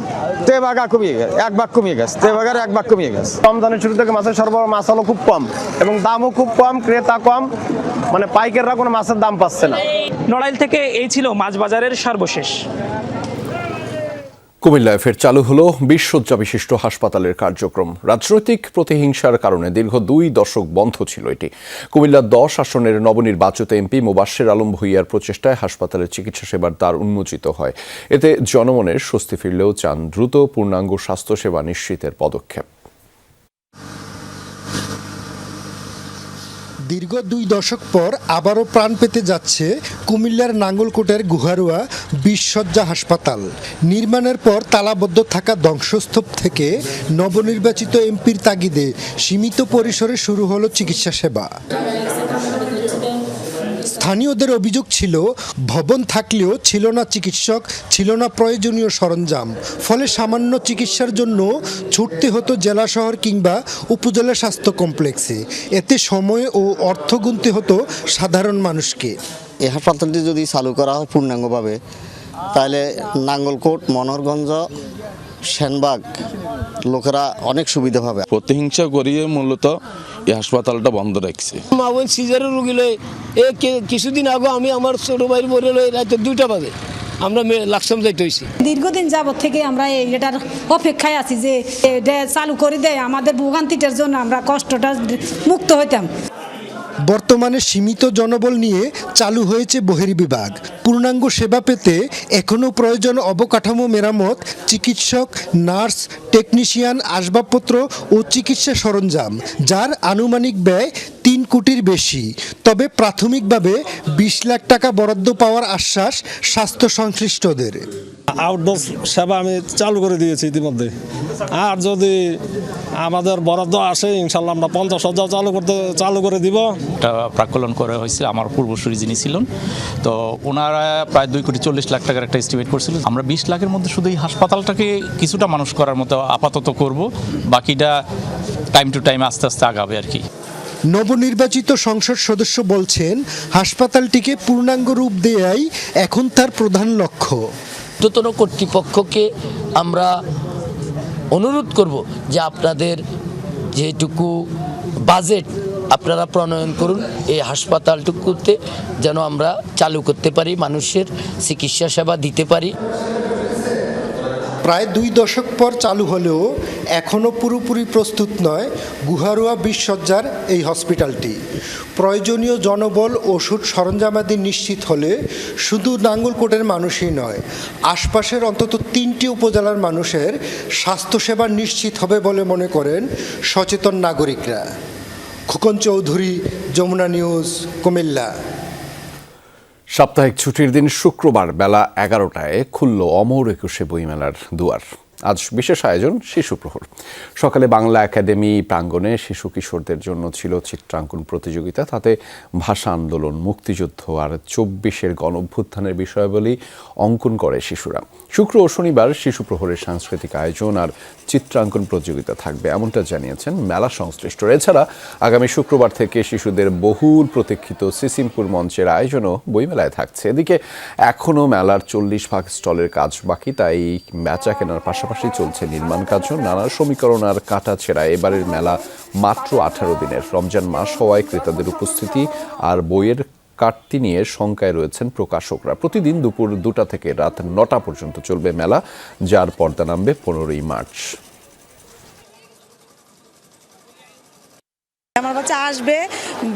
তেভাগা কমিয়ে গেছে, 1 ভাগ কমিয়ে গেছে, তেভাগার 1 ভাগ কমিয়ে গেছে। রমজানের শুরু থেকে মাছের সরবরাহ, মাছ আলো খুব কম এবং দামও খুব কম, ক্রেতা কম, মানে পাইকাররা কোনো মাছের দাম পাচ্ছে না। নড়াইল থেকে এই ছিল মাছ বাজারের সর্বশেষ। কুমিল্লায় ফের চালু হলো 20 শয্যা বিশিষ্ট হাসপাতালের কার্যক্রম। রাজনৈতিক প্রতিহিংসার কারণে দীর্ঘ 2 দশক বন্ধ ছিল এটি। কুমিল্লার 10 আসনের নবনির্বাচিত এমপি মোবাশ্বের আলম ভূঁইয়ার প্রচেষ্টায় হাসপাতালের চিকিৎসা সেবার দ্বার উন্মোচিত হয়। এতে জনমনের স্বস্তি ফিরলেও চান দ্রুত পূর্ণাঙ্গ স্বাস্থ্যসেবা নিশ্চিতের পদক্ষেপ। দীর্ঘ 2 দশক পর আবারও প্রাণ পেতে যাচ্ছে কুমিল্লার নাঙ্গলকোটের গুহারুয়া 20 শয্যা হাসপাতাল। নির্মাণের পর তালাবদ্ধ থাকা ধ্বংসস্তূপ থেকে নবনির্বাচিত এমপির তাগিদে সীমিত পরিসরে শুরু হলো চিকিৎসা সেবা। স্থানীয়দের অভিযোগ ছিল ভবন থাকলেও ছিল না চিকিৎসক, ছিল না প্রয়োজনীয় সরঞ্জাম, ফলে সামান্য চিকিৎসার জন্য ছুটতে হতো জেলা শহর কিংবা উপজেলা স্বাস্থ্য কমপ্লেক্সে। এতে সময় ও অর্থ গুনতে হতো সাধারণ মানুষকে। এই হাসপাতালটি যদি চালু করা হয় পূর্ণাঙ্গভাবে, তাহলে নাঙ্গলকোট, মনোহরগঞ্জ, সেনবাগ লোকেরা অনেক সুবিধা পাবে। প্রতিহিংসা করিয়ে মূলত এই হাসপাতালটা বন্ধ রাখছে। মা বোন সিজারের রুগী লই কিছুদিন আগে আমি আমার ছোট ভাইয়ের বলে লই রাতে 2টা বাজে আমরা লাকসাম যাইতে হয়েছি। দীর্ঘদিন যাবত থেকে আমরা এটার অপেক্ষায় আছি যে এটা চালু করে দেয় আমাদের ভোগান্তিটার জন্য আমরা কষ্টটা মুক্ত হইতাম। বর্তমানে সীমিত জনবল নিয়ে চালু হয়েছে বহির্বিভাগ। পূর্ণাঙ্গ সেবা পেতে এখনও প্রয়োজন অবকাঠামো মেরামত, চিকিৎসক, নার্স, টেকনিশিয়ান, আসবাবপত্র ও চিকিৎসা সরঞ্জাম, যার আনুমানিক ব্যয় 3 কোটির বেশি। তবে প্রাথমিকভাবে 20 লাখ টাকা বরাদ্দ পাওয়ার আশ্বাস স্বাস্থ্য সংশ্লিষ্টদের। আউটডোর সেবা আমি চালু করে দিয়েছি ইতিমধ্যে, আর যদি আমাদের বরাদ্দ আসে ইনশাল্লাহ আমরা 50,000 চালু করে দিব। একটা প্রাক্কলন করা হয়েছে আমার পূর্বসূরি যিনি ছিলেন, তো ওনারা প্রায় 2,40 লাখ টাকার একটা এস্টিমেট করছিল। আমরা 20 লাখের মধ্যে শুধু এই হাসপাতালটাকে কিছুটা মানুষ করার মতো আপাতত করব, বাকিটা টাইম টু টাইম আস্তে আস্তে আগাবে আর কি। নবনির্বাচিত সংসদ সদস্য বলছেন, হাসপাতালটিকে পূর্ণাঙ্গ রূপ দেয়াই এখন তার প্রধান লক্ষ্য। ঊর্ধ্বতন কর্তৃপক্ষকে আমরা অনুরোধ করব যে আপনাদের যেটুকু বাজেট আপনারা প্রণয়ন করুন, এই হাসপাতালটুকুতে যেন আমরা চালু করতে পারি, মানুষের চিকিৎসা সেবা দিতে পারি। প্রায় 2 দশক পর চালু হলেও এখনও পুরোপুরি প্রস্তুত নয় গুহারুয়া 20 শয্যার এই হসপিটালটি। প্রয়োজনীয় জনবল, ওষুধ, সরঞ্জামাদি নিশ্চিত হলে শুধু নাঙ্গলকোটের মানুষই নয়, আশপাশের অন্তত 3টি উপজেলার মানুষের স্বাস্থ্যসেবা নিশ্চিত হবে বলে মনে করেন সচেতন নাগরিকরা। খোকন চৌধুরী, যমুনা নিউজ, কুমিল্লা। সাপ্তাহিক ছুটির দিন শুক্রবার বেলা 11টায় খুলল অমর 21শে বইমেলার দুয়ার। আজ বিশেষ আয়োজন শিশু প্রহর। সকালে বাংলা একাডেমি প্রাঙ্গণে শিশু কিশোরদের জন্য ছিল চিত্রাঙ্কন প্রতিযোগিতা। তাতে ভাষা আন্দোলন, মুক্তিযুদ্ধ আর 24-এর গণঅভ্যুত্থানের বিষয়াবলী অঙ্কন করে শিশুরা। শুক্র ও শনিবার শিশু প্রহরের সাংস্কৃতিক আয়োজন আর চিত্রাঙ্কন প্রতিযোগিতা থাকবে, এমনটা জানিয়েছেন মেলা সংশ্লিষ্টরা। এছাড়া আগামী শুক্রবার থেকে শিশুদের বহুল প্রতীক্ষিত সিসিমপুর মঞ্চের আয়োজনও বইমেলায় থাকছে। এদিকে এখনও মেলার 40% স্টলের কাজ বাকি, তাই বেচা কেনার পাশাপাশি চলছে নির্মাণ কাজও। নানা সমীকরণ আর কাটা ছেঁড়া এবারের মেলা মাত্র 18 দিনের। রমজান মাস হওয়ায় ক্রেতাদের উপস্থিতি আর বইয়ের কাটতি নিয়ে শঙ্কায় রয়েছেন প্রকাশকরা। প্রতিদিন দুপুর 2টা থেকে রাত 9টা পর্যন্ত চলবে মেলা, যার পর্দা নামবে 15ই মার্চ। আমার বাচ্চা আসবে,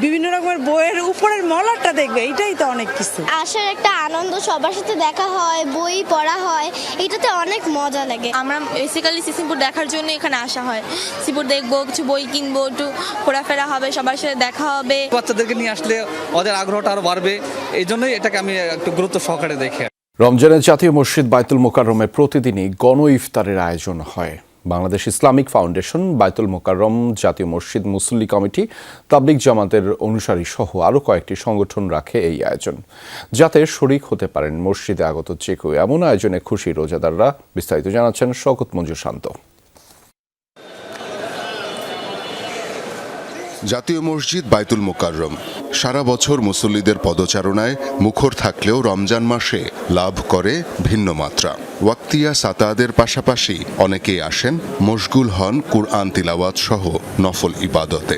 বিভিন্ন রকমের বইয়ের উপরের মলারটা দেখবে, এটাই তো অনেক কিছু। আসার একটা আনন্দ, সবার সাথে দেখা হয়, বই পড়া হয়, এটাতে অনেক মজা লাগে। আমরা বেসিক্যালি সিসিমপুর দেখার জন্য এখানে আসা হয়। সিসিমপুর দেখবো, কিছু বই কিনবো, একটু ঘোরাফেরা হবে, সবার সাথে দেখা হবে। বাচ্চাদেরকে নিয়ে আসলে ওদের আগ্রহটা আরো বাড়বে, এই জন্যই এটাকে আমি একটু গুরুত্ব সহকারে দেখি। রমজানের জাতীয় মসজিদ বাইতুল মোকাররমে প্রতিদিনই গণ ইফতারের আয়োজন হয়। বাংলাদেশ ইসলামিক ফাউন্ডেশন, বাইতুল মোকাররম, জাতীয় মসজিদ মুসল্লি কমিটি, তাবলিগ জামাতের অনুসারী সহ আরও কয়েকটি সংগঠন রাখে এই আয়োজন, যাতে শরিক হতে পারেন মসজিদে আগত যে কেউ। এমন আয়োজনে খুশি রোজাদাররা। বিস্তারিত জানাচ্ছেন শওকত মঞ্জুর শান্ত। জাতীয় মসজিদ বাইতুল মোকাররম সারা বছর মুসল্লিদের পদচারণায় মুখর থাকলেও রমজান মাসে লাভ করে ভিন্ন মাত্রা। ওয়াক্তিয়া সাতাদের পাশাপাশি অনেকেই আসেন, মশগুল হন কুরআন তিলাওয়াত সহ নফল ইবাদতে।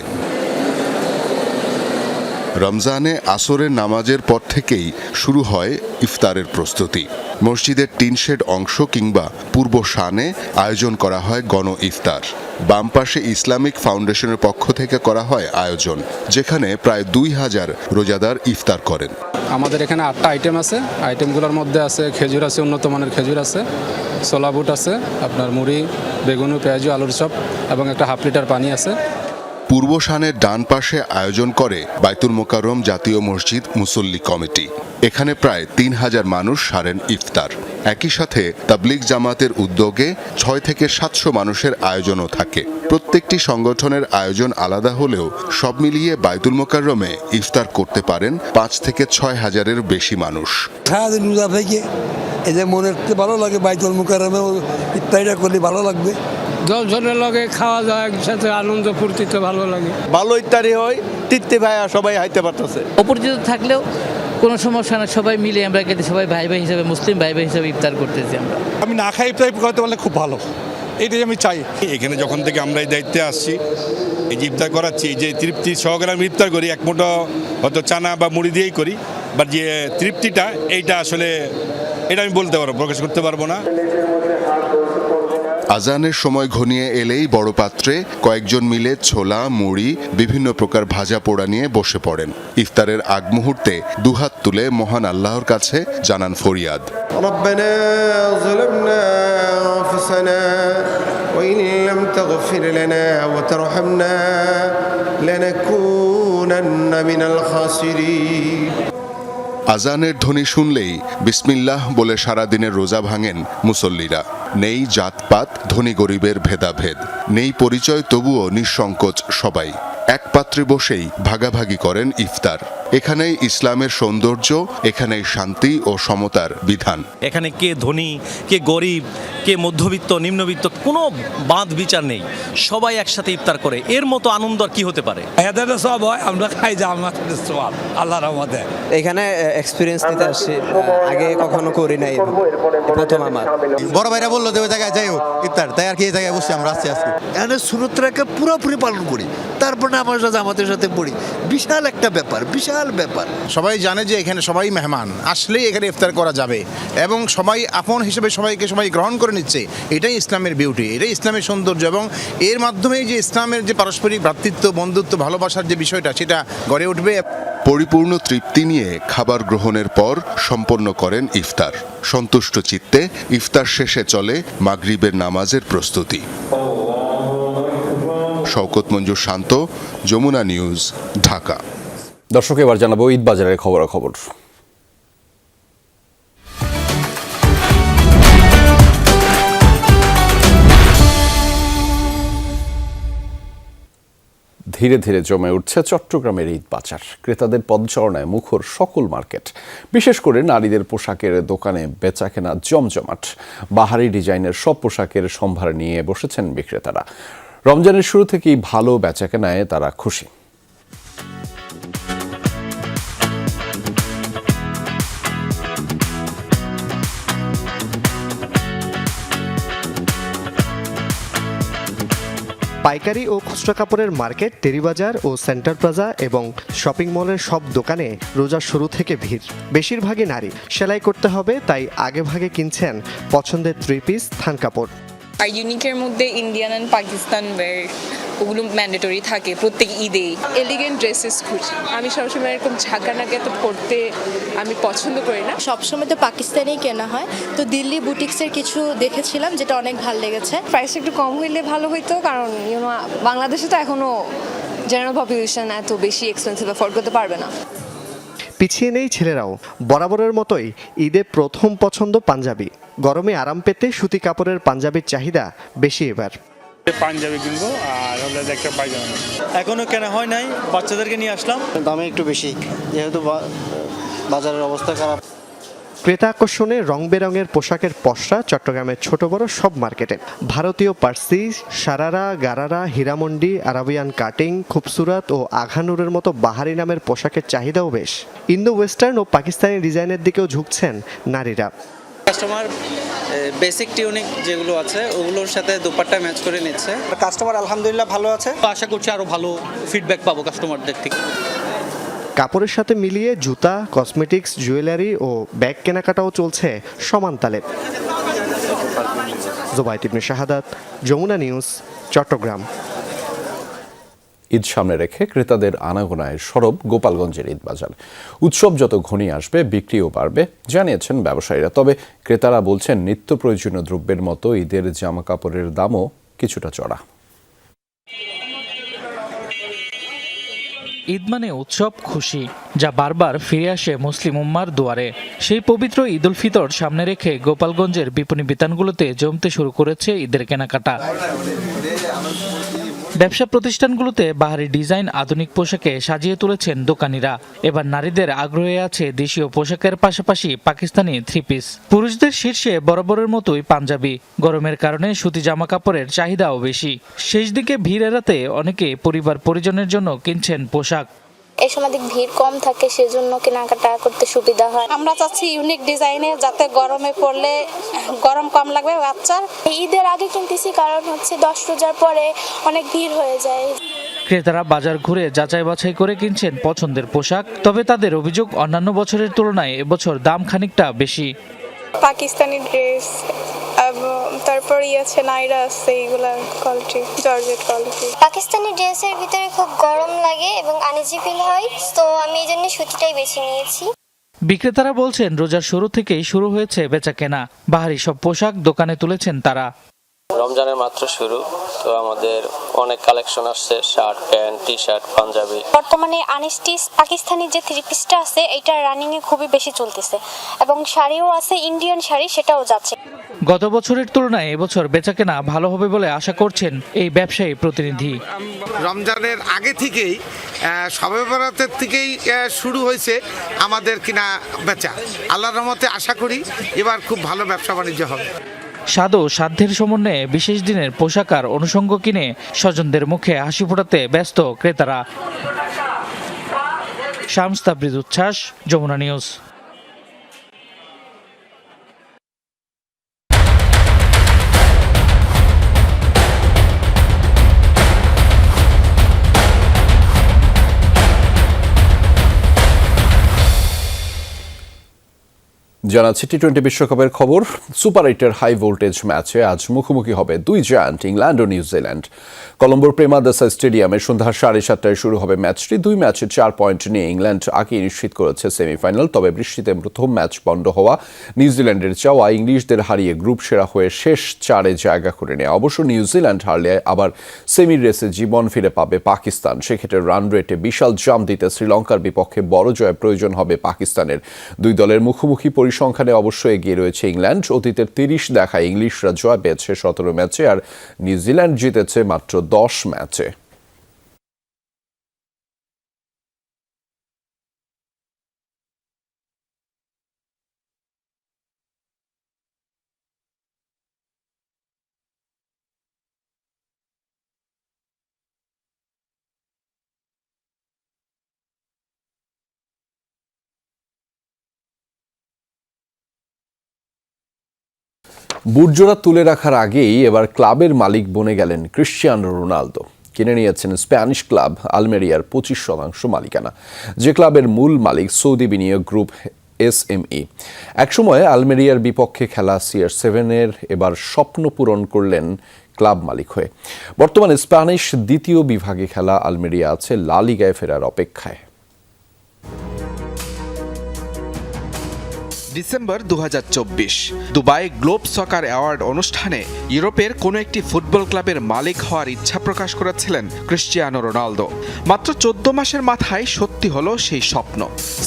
রমজানে আসরের নামাজের পর থেকেই শুরু হয় ইফতারের প্রস্তুতি। মসজিদের টিন শেড অংশ কিংবা পূর্ব শানে আয়োজন করা হয় গণ ইফতার। বাম পাশে ইসলামিক ফাউন্ডেশনের পক্ষ থেকে করা হয় আয়োজন, যেখানে প্রায় 2000 রোজাদার ইফতার করেন। আমাদের এখানে 8টা আইটেম আছে। আইটেমগুলোর মধ্যে আছে খেজুর আছে, উন্নত মানের খেজুর আছে, ছোলা বুট আছে, আপনার মুড়ি, বেগুনি, পেঁয়াজু, আলুর চপ এবং একটা 1/2 লিটার পানি আছে। পূর্ব শানের ডান পাশে আয়োজন করে বায়তুল মোকাররম জাতীয় মসজিদ মুসল্লি কমিটি। এখানে প্রায় ৩,০০০ মানুষ সারেন ইফতার। একই সাথে তাবলিগ জামাতের উদ্যোগে ৬ থেকে ৭০০ মানুষের আয়োজনও থাকে। প্রত্যেকটি সংগঠনের আয়োজন আলাদা হলেও সব মিলিয়ে বায়তুল মোকাররমে ইফতার করতে পারেন ৫ থেকে ৬ হাজারের বেশি মানুষ। সারাদিন রোজা থেকে এই যে মনে ভালো লাগে, বাইতুল মুকাররমে ইফতারিটা করলে ভালো লাগবে। 10 জনের লগে খাওয়া যায় একসাথে, আনন্দ ফুর্তিতে ভালো লাগে। ভালো ইফতারি হয়, তৃপ্তি ভাইয়া সবাই হাইতে পারতেছে। অপরিচিত থাকলেও কোনো সমস্যা না, সবাই মিলে আমরা কিন্তু সবাই ভাই ভাই হিসাবে, মুসলিম ভাই ভাই হিসাবে ইফতার করতেছি। আমি না খাই ইফতার করতে পারলে খুব ভালো, এটাই আমি চাই। এখানে যখন থেকে আমরা এই দায়িত্বে আসছি, এই যে ইফতার করাচ্ছি, যে তৃপ্তি সহকারে আমি ইফতার করি, এক মুঠো হয়তো চানা বা মুড়ি দিয়েই করি, বাট যে তৃপ্তিটা এইটা আসলে এটা আমি বলতে পারবো, প্রকাশ করতে পারবো না। আজানের সময় ঘনিয়ে এলেই বড় পাত্রে কয়েকজন মিলে ছোলা, মুড়ি, বিভিন্ন প্রকার ভাজা পোড়া নিয়ে বসে পড়েন। ইফতারের আগ মুহূর্তে দুহাত তুলে মহান আল্লাহর কাছে জানান ফরিয়াদ। ربنا ظلمنا أنفسنا وإن لم تغفر لنا وترحمنا لنكونن من الخاسرين। আজানের ধ্বনি শুনলেই বিসমিল্লাহ বলে সারাদিনের রোজা ভাঙেন মুসল্লিরা। নেই জাতপাত, ধনী গরিবের ভেদাভেদ, নেই পরিচয়, তবুও নিঃসংকোচ সবাই এক পাত্রে বসেই ভাগাভাগি করেন ইফতার। এখানেই ইসলামের সৌন্দর্য, এখানেই শান্তি ও সমতার বিধান। এখানে কে ধনী, কে গরিব, কে মধ্যবিত্ত, নিম্নবিত্ত, কোনো বাঁধ বিচার নেই, সবাই একসাথে ইফতার করে। এর মতো আনন্দ আর কি হতে পারে? সব হয়, আমরা খাই যা আল্লাহর রহমতে। এখানে এক্সপিরিয়েন্স নিতে আসছি, আগে কখনো করি নাই, প্রথম আমার। বড় ভাইরা বললো যে ওই জায়গায় যাই হোক ইফতার, তাই আর কি এই জায়গায় বসছি আমরা, আসছি আজকে। এখানে সুরতটাকে পুরোপুরি পালন করি, তারপরে আমার জামাতের সাথে পড়ি। বিশাল একটা ব্যাপার, বিশাল ব্যাপার। সবাই জানে যে এখানে সবাই মেহমান, আসলেই এখানে ইফতার করা যাবে এবং সবাই আপন হিসেবে সবাইকে সবাই গ্রহণ করে নিচ্ছে। এটাই ইসলামের বিউটি, এটাই ইসলামের সৌন্দর্য এবং এর মাধ্যমেই যে ইসলামের যে পারস্পরিক ভ্রাতৃত্ব, বন্ধুত্ব, ভালোবাসার যে বিষয়টা সেটা গড়ে উঠবে। পরিপূর্ণ তৃপ্তি নিয়ে খাবার গ্রহণের পর সম্পন্ন করেন ইফতার। সন্তুষ্ট চিত্তে ইফতার শেষে চলে মাগরিবের নামাজের প্রস্তুতি। শওকত মঞ্জুর শান্ত, যমুনা নিউজ, ঢাকা। দর্শক, এবার জানাবো ঈদ বাজারের খবরাখবর। ধীরে ধীরে জমে উঠছে চট্টগ্রামের ঈদ বাজার। ক্রেতাদের পদচারণায় মুখর সকল মার্কেট, বিশেষ করে নারীদের পোশাকের দোকানে বেচাকেনা জমজমাট। বাহারি ডিজাইনের সব পোশাকের সম্ভার নিয়ে বসেছেন বিক্রেতারা। রমজানের শুরু থেকেই ভালো বেচাকেনায় তারা খুশি। পাইকারি ও খুচরা কাপড়ের মার্কেট, টেরিবাজার ও সেন্টার প্লাজা এবং শপিং মলের সব দোকানে রোজার শুরু থেকে ভিড়। বেশিরভাগই নারী। সেলাই করতে হবে, তাই আগে ভাগে কিনছেন পছন্দের 3 পিস থান কাপড়। আর ইউনিকের মধ্যে ইন্ডিয়ান অ্যান্ড পাকিস্তান ওয়্যার, ওগুলো ম্যান্ডেটরি থাকে প্রত্যেক ঈদে। এলিগেন্ট ড্রেসেস খুঁজি। আমি সবসময় এরকম ঝাঁকানাকে তো পরতে আমি পছন্দ করি না। সবসময় তো পাকিস্তানেই কেনা হয়, তো দিল্লি বুটিক্সের কিছু দেখেছিলাম যেটা অনেক ভালো লেগেছে। প্রাইস একটু কম হইলে ভালো হইতো, কারণ বাংলাদেশে তো এখনো জেনারেল পপুলেশন এত বেশি এক্সপেন্সিভ অ্যাফোর্ড করতে পারবে না। পিছিয়ে নেই ছেলেরাও। বরাবরের মতোই ঈদে প্রথম পছন্দ পাঞ্জাবি। গরমে আরাম পেতে সুতি কাপড়ের পাঞ্জাবির চাহিদা বেশি এবার। পাঞ্জাবি কিনবো আর হলে একটা পায়জামা। এখনো কেনা হয় নাই, বাচ্চাদেরকে নিয়ে আসলাম। দামে একটু বেশি, যেহেতু বাজারের অবস্থা খারাপ। ক্রেতা আকর্ষণে রং বেরঙের পোশাকের পসরা চট্টগ্রামের ছোট বড় সব মার্কেটে। ভারতীয় পার্সি, সারারা, গারারা, হীরামন্ডি, আরাবিয়ান কাটিং, খুবসুরাত ও আঘানুরের মতো বাহারি নামের পোশাকের চাহিদাও বেশ। ইন্দো ওয়েস্টার্ন ও পাকিস্তানি ডিজাইনের দিকেও ঝুঁকছেন নারীরা। কাস্টমার বেসিক টিউনিক যেগুলো আছে ওগুলোর সাথে দুপাট্টা ম্যাচ করে নিচ্ছে। কাস্টমার আলহামদুলিল্লাহ ভালো আছে, আশা করছি আরো ভালো ফিডব্যাক পাবো কাস্টমারদের থেকে। কাপড়ের সাথে মিলিয়ে জুতা, কসমেটিক্স, জুয়েলারি ও ব্যাগ কেনাকাটাও চলছে সমান তালে। জুবাইর ইবনে শাহাদাত, যমুনা নিউজ, চট্টগ্রাম। ঈদ সামনে রেখে ক্রেতাদের আনাগোনায় সরব গোপালগঞ্জের ঈদ বাজার। উৎসব যত ঘনিয়ে আসবে বিক্রিও বাড়বে জানিয়েছেন ব্যবসায়ীরা। তবে ক্রেতারা বলছেন নিত্য প্রয়োজনীয় দ্রব্যের মতো ঈদের জামা কাপড়ের দামও কিছুটা চড়া। ঈদ মানে উৎসব, খুশি, যা বারবার ফিরে আসে মুসলিম উম্মার দুয়ারে। সেই পবিত্র ঈদ উল ফিতর সামনে রেখে গোপালগঞ্জের বিপণী বিতানগুলোতে জমতে শুরু করেছে ঈদের কেনাকাটা। ব্যবসা প্রতিষ্ঠানগুলোতে বাহারি ডিজাইন, আধুনিক পোশাকে সাজিয়ে তুলেছেন দোকানিরা। এবার নারীদের আগ্রহে আছে দেশীয় পোশাকের পাশাপাশি পাকিস্তানি থ্রি পিস। পুরুষদের শীর্ষে বরাবরের মতোই পাঞ্জাবি। গরমের কারণে সুতি জামা কাপড়ের চাহিদাও বেশি। শেষ দিকে ভিড় এড়াতে অনেকে পরিবার পরিজনের জন্য কিনছেন পোশাক। এই সময় ভিড় কম থাকে, সেজন্য কেনাকাটা করতে সুবিধা হয়। আমরা চাচ্ছি ইউনিক ডিজাইনে, যাতে গরমে পড়লে গরম কম লাগবে বাচ্চার। ঈদের আগে কিনতেছি, কারণ 10 রোজার পরে অনেক ভিড় হয়ে যায়। ক্রেতারা বাজার ঘুরে যাচাই বাছাই করে কিনছেন পছন্দের পোশাক। তবে তাদের অভিযোগ, অন্যান্য বছরের তুলনায় এবছর দাম খানিকটা বেশি। পাকিস্তানি ড্রেস, তারপর আছে নাইরা আছে, এগুলা কোয়ালিটি, জর্জেট কোয়ালিটি। পাকিস্তানি ড্রেসের ভিতরে খুব গরম লাগে এবং আনইজি ফিল হয়, তো আমি এই জন্য সুতিটাই বেছে নিয়েছি। বিক্রেতারা বলছেন, রোজার শুরু থেকেই শুরু হয়েছে বেচা কেনা। বাহারি সব পোশাক দোকানে তুলেছেন তারা। রমজানের মাত্র শুরু, তো আমাদের অনেক কালেকশন আসছে, shirt, pant, T shirt, panjabi. বর্তমানে আনস্টিচ পাকিস্তানি যে থ্রি পিসটা আছে, এটা রানিং এ খুবই বেশি চলতেছে, এবং শাড়িও আছে, ইন্ডিয়ান শাড়ি, সেটাও যাচ্ছে। গত বছরের তুলনায় এবছর বেচাকেনা ভালো হবে বলে আশা করছেন এই ব্যবসায়ী প্রতিনিধি। রমজানের আগে থেকেই, শবে বরাতের থেকেই শুরু হয়েছে আমাদের কিনা বেচা। আল্লাহর রহমতে আশা করি এবার খুব ভালো ব্যবসা বাণিজ্য হবে। স্বাদ ও সাধ্যের সমন্বয়ে বিশেষ দিনের পোশাক আর অনুষঙ্গ কিনে স্বজনদের মুখে হাসি ফোটাতে ব্যস্ত ক্রেতারা। শামস তাবরিজ উচ্ছ্বাস, যমুনা নিউজ। জানাচ্ছি টি-20 বিশ্বকাপের খবর। সুপার 8-এর হাই ভোল্টেজ ম্যাচে আজ মুখোমুখি হবে দুই জায়ান্ট, ইংল্যান্ড ও নিউজিল্যান্ড। কলম্বোর প্রেমাদাসা স্টেডিয়ামে সন্ধ্যা 7:30টায় শুরু হবে ম্যাচটি। দুই ম্যাচে 4 পয়েন্ট নিয়ে ইংল্যান্ড আগেই নিশ্চিত করেছে সেমিফাইনাল। তবে বৃষ্টিতে প্রথম ম্যাচ বন্ধ হওয়া নিউজিল্যান্ডের চাওয়া ইংলিশদের হারিয়ে গ্রুপ সেরা হয়ে শেষ 4-এ জায়গা করে নেয়। অবশ্য নিউজিল্যান্ড হারলে আবার সেমির রেসে জীবন ফিরে পাবে পাকিস্তান। সেক্ষেত্রে রান রেটে বিশাল জাম্প দিতে শ্রীলঙ্কার বিপক্ষে বড় জয় প্রয়োজন হবে পাকিস্তানের। দুই দলের মুখোমুখি পরিসংখ্যানে অবশ্য এগিয়ে রয়েছে ইংল্যান্ড। অতীতের 30 দেখায় ইংলিশরা জয় পেয়েছে 17 ম্যাচে, আর নিউজিল্যান্ড জিতেছে মাত্র 10 ম্যাচে। বুটজোড়া তুলে রাখার আগেই এবার ক্লাবের মালিক বনে গেলেন ক্রিশ্চিয়ানো রোনালদো। কিনে নিয়েছেন স্প্যানিশ ক্লাব আলমেরিয়ার 25% মালিকানা, যে ক্লাবের মূল মালিক সৌদি বিনিয়োগ গ্রুপ SME। একসময় আলমেরিয়ার বিপক্ষে খেলা CR7-এর এবার স্বপ্ন পূরণ করলেন ক্লাব মালিক হয়ে। বর্তমানে স্প্যানিশ দ্বিতীয় বিভাগে খেলা আলমেরিয়া আছে লা লিগায় ফেরার অপেক্ষায়। ডিসেম্বর 2024 দুবাই গ্লোব সকার অ্যাওয়ার্ড অনুষ্ঠানে ইউরোপের কোনো একটি ফুটবল ক্লাবের মালিক হওয়ার ইচ্ছা প্রকাশ করেছিলেন ক্রিশ্চিয়ানো রোনালদো। মাত্র 14 মাসের মাথায় সত্যি হলো সেই স্বপ্ন।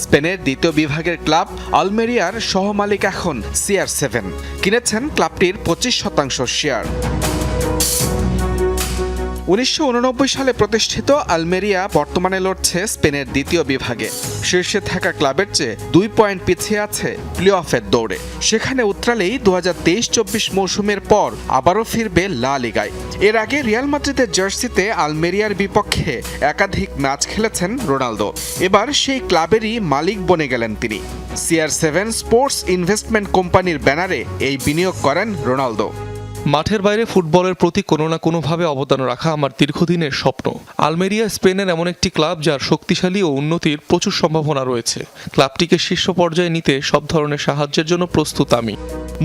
স্পেনের দ্বিতীয় বিভাগের ক্লাব আলমেরিয়ার সহমালিক এখন CR7। কিনেছেন ক্লাবটির 25% শেয়ার। 1989 সালে প্রতিষ্ঠিত আলমেরিয়া বর্তমানে লড়ছে স্পেনের দ্বিতীয় বিভাগে। শীর্ষে থাকা ক্লাবের চেয়ে 2 পয়েন্ট পিছিয়ে আছে প্লে অফের দৌড়ে। সেখানে উতরালেই 2023-24 মৌসুমের পর আবারও ফিরবে লা লিগায়। এর আগে রিয়াল মাদ্রিদের জার্সিতে আলমেরিয়ার বিপক্ষে একাধিক ম্যাচ খেলেছেন রোনালদো। এবার সেই ক্লাবেরই মালিক বনে গেলেন তিনি। CR7 স্পোর্টস ইনভেস্টমেন্ট কোম্পানির ব্যানারে এই বিনিয়োগ করেন রোনালদো। মাঠের বাইরে ফুটবলের প্রতি কোনো না কোনোভাবে অবদান রাখা আমার দীর্ঘদিনের স্বপ্ন। আলমেরিয়া স্পেনের এমন একটি ক্লাব যার শক্তিশালী ও উন্নতির প্রচুর সম্ভাবনা রয়েছে। ক্লাবটিকে শীর্ষ পর্যায়ে নিতে সব ধরনের সাহায্যের জন্য প্রস্তুত আমি।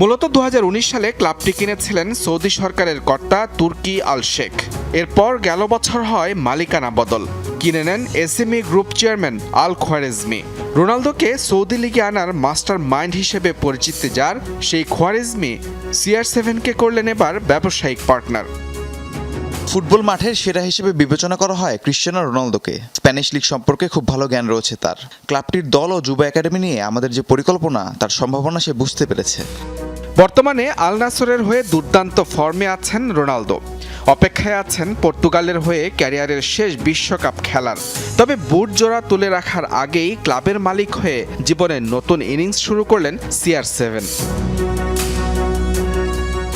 মূলত 2019 সালে ক্লাবটি কিনেছিলেন সৌদি সরকারের কর্তা তুর্কি আল শেখ। এরপর গেল বছর হয় মালিকানা বদল। কিনে নেন SME গ্রুপ চেয়ারম্যান আল খোয়ারেজমি। রোনালদোকে সৌদি লিগে আনার মাস্টার মাইন্ড হিসেবে পরিচিত যার সেই খোয়ারেজমি CR7-কে করলেন এবার ব্যবসায়িক পার্টনার। ফুটবল মাঠের সেরা হিসেবে বিবেচনা করা হয় ক্রিশ্চিয়ানো রোনালদোকে। স্প্যানিশ লিগ সম্পর্কে খুব ভালো জ্ঞান রয়েছে তার। ক্লাবটির দল ও যুব একাডেমি নিয়ে আমাদের যে পরিকল্পনা, তার সম্ভাবনা সে বুঝতে পেরেছে। বর্তমানে আল নাসরের হয়ে দুর্দান্ত ফর্মে আছেন রোনালদো। অপেক্ষায় আছেন পর্তুগালের হয়ে ক্যারিয়ারের শেষ বিশ্বকাপ খেলার। তবে বুট জোড়া তুলে রাখার আগেই ক্লাবের মালিক হয়ে জীবনের নতুন ইনিংস শুরু করলেন CR7।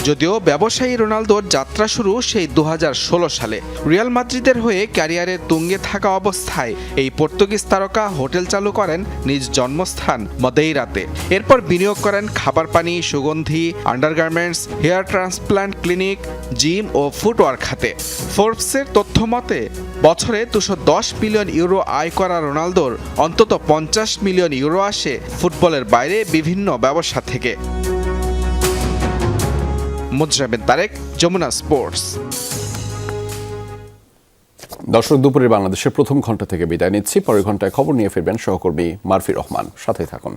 যদিও ব্যবসায়ী রোনালদোর যাত্রা শুরু সেই 2016 সালে। রিয়াল মাদ্রিদের হয়ে ক্যারিয়ারের তুঙ্গে থাকা অবস্থায় এই পর্তুগিজ তারকা হোটেল চালু করেন নিজ জন্মস্থান মদেইরাতে। এরপর বিনিয়োগ করেন খাবার পানি, সুগন্ধি, undergarments, hair transplant clinic, gym ও ফুটওয়ার খাতে। ফোর্বসের তথ্য মতে বছরে 210 মিলিয়ন ইউরো আয় করা রোনালদোর অন্তত 50 মিলিয়ন ইউরো আসে ফুটবলের বাইরে বিভিন্ন ব্যবসা থেকে। মুজরাবিন তারেক, যমুনা স্পোর্টস। দর্শক, দুপুরের বাংলাদেশের প্রথম ঘন্টা থেকে বিদায় নিচ্ছি। পরের ঘন্টায় খবর নিয়ে ফিরবেন সহকর্মী মারফি রহমান। সাথে থাকুন।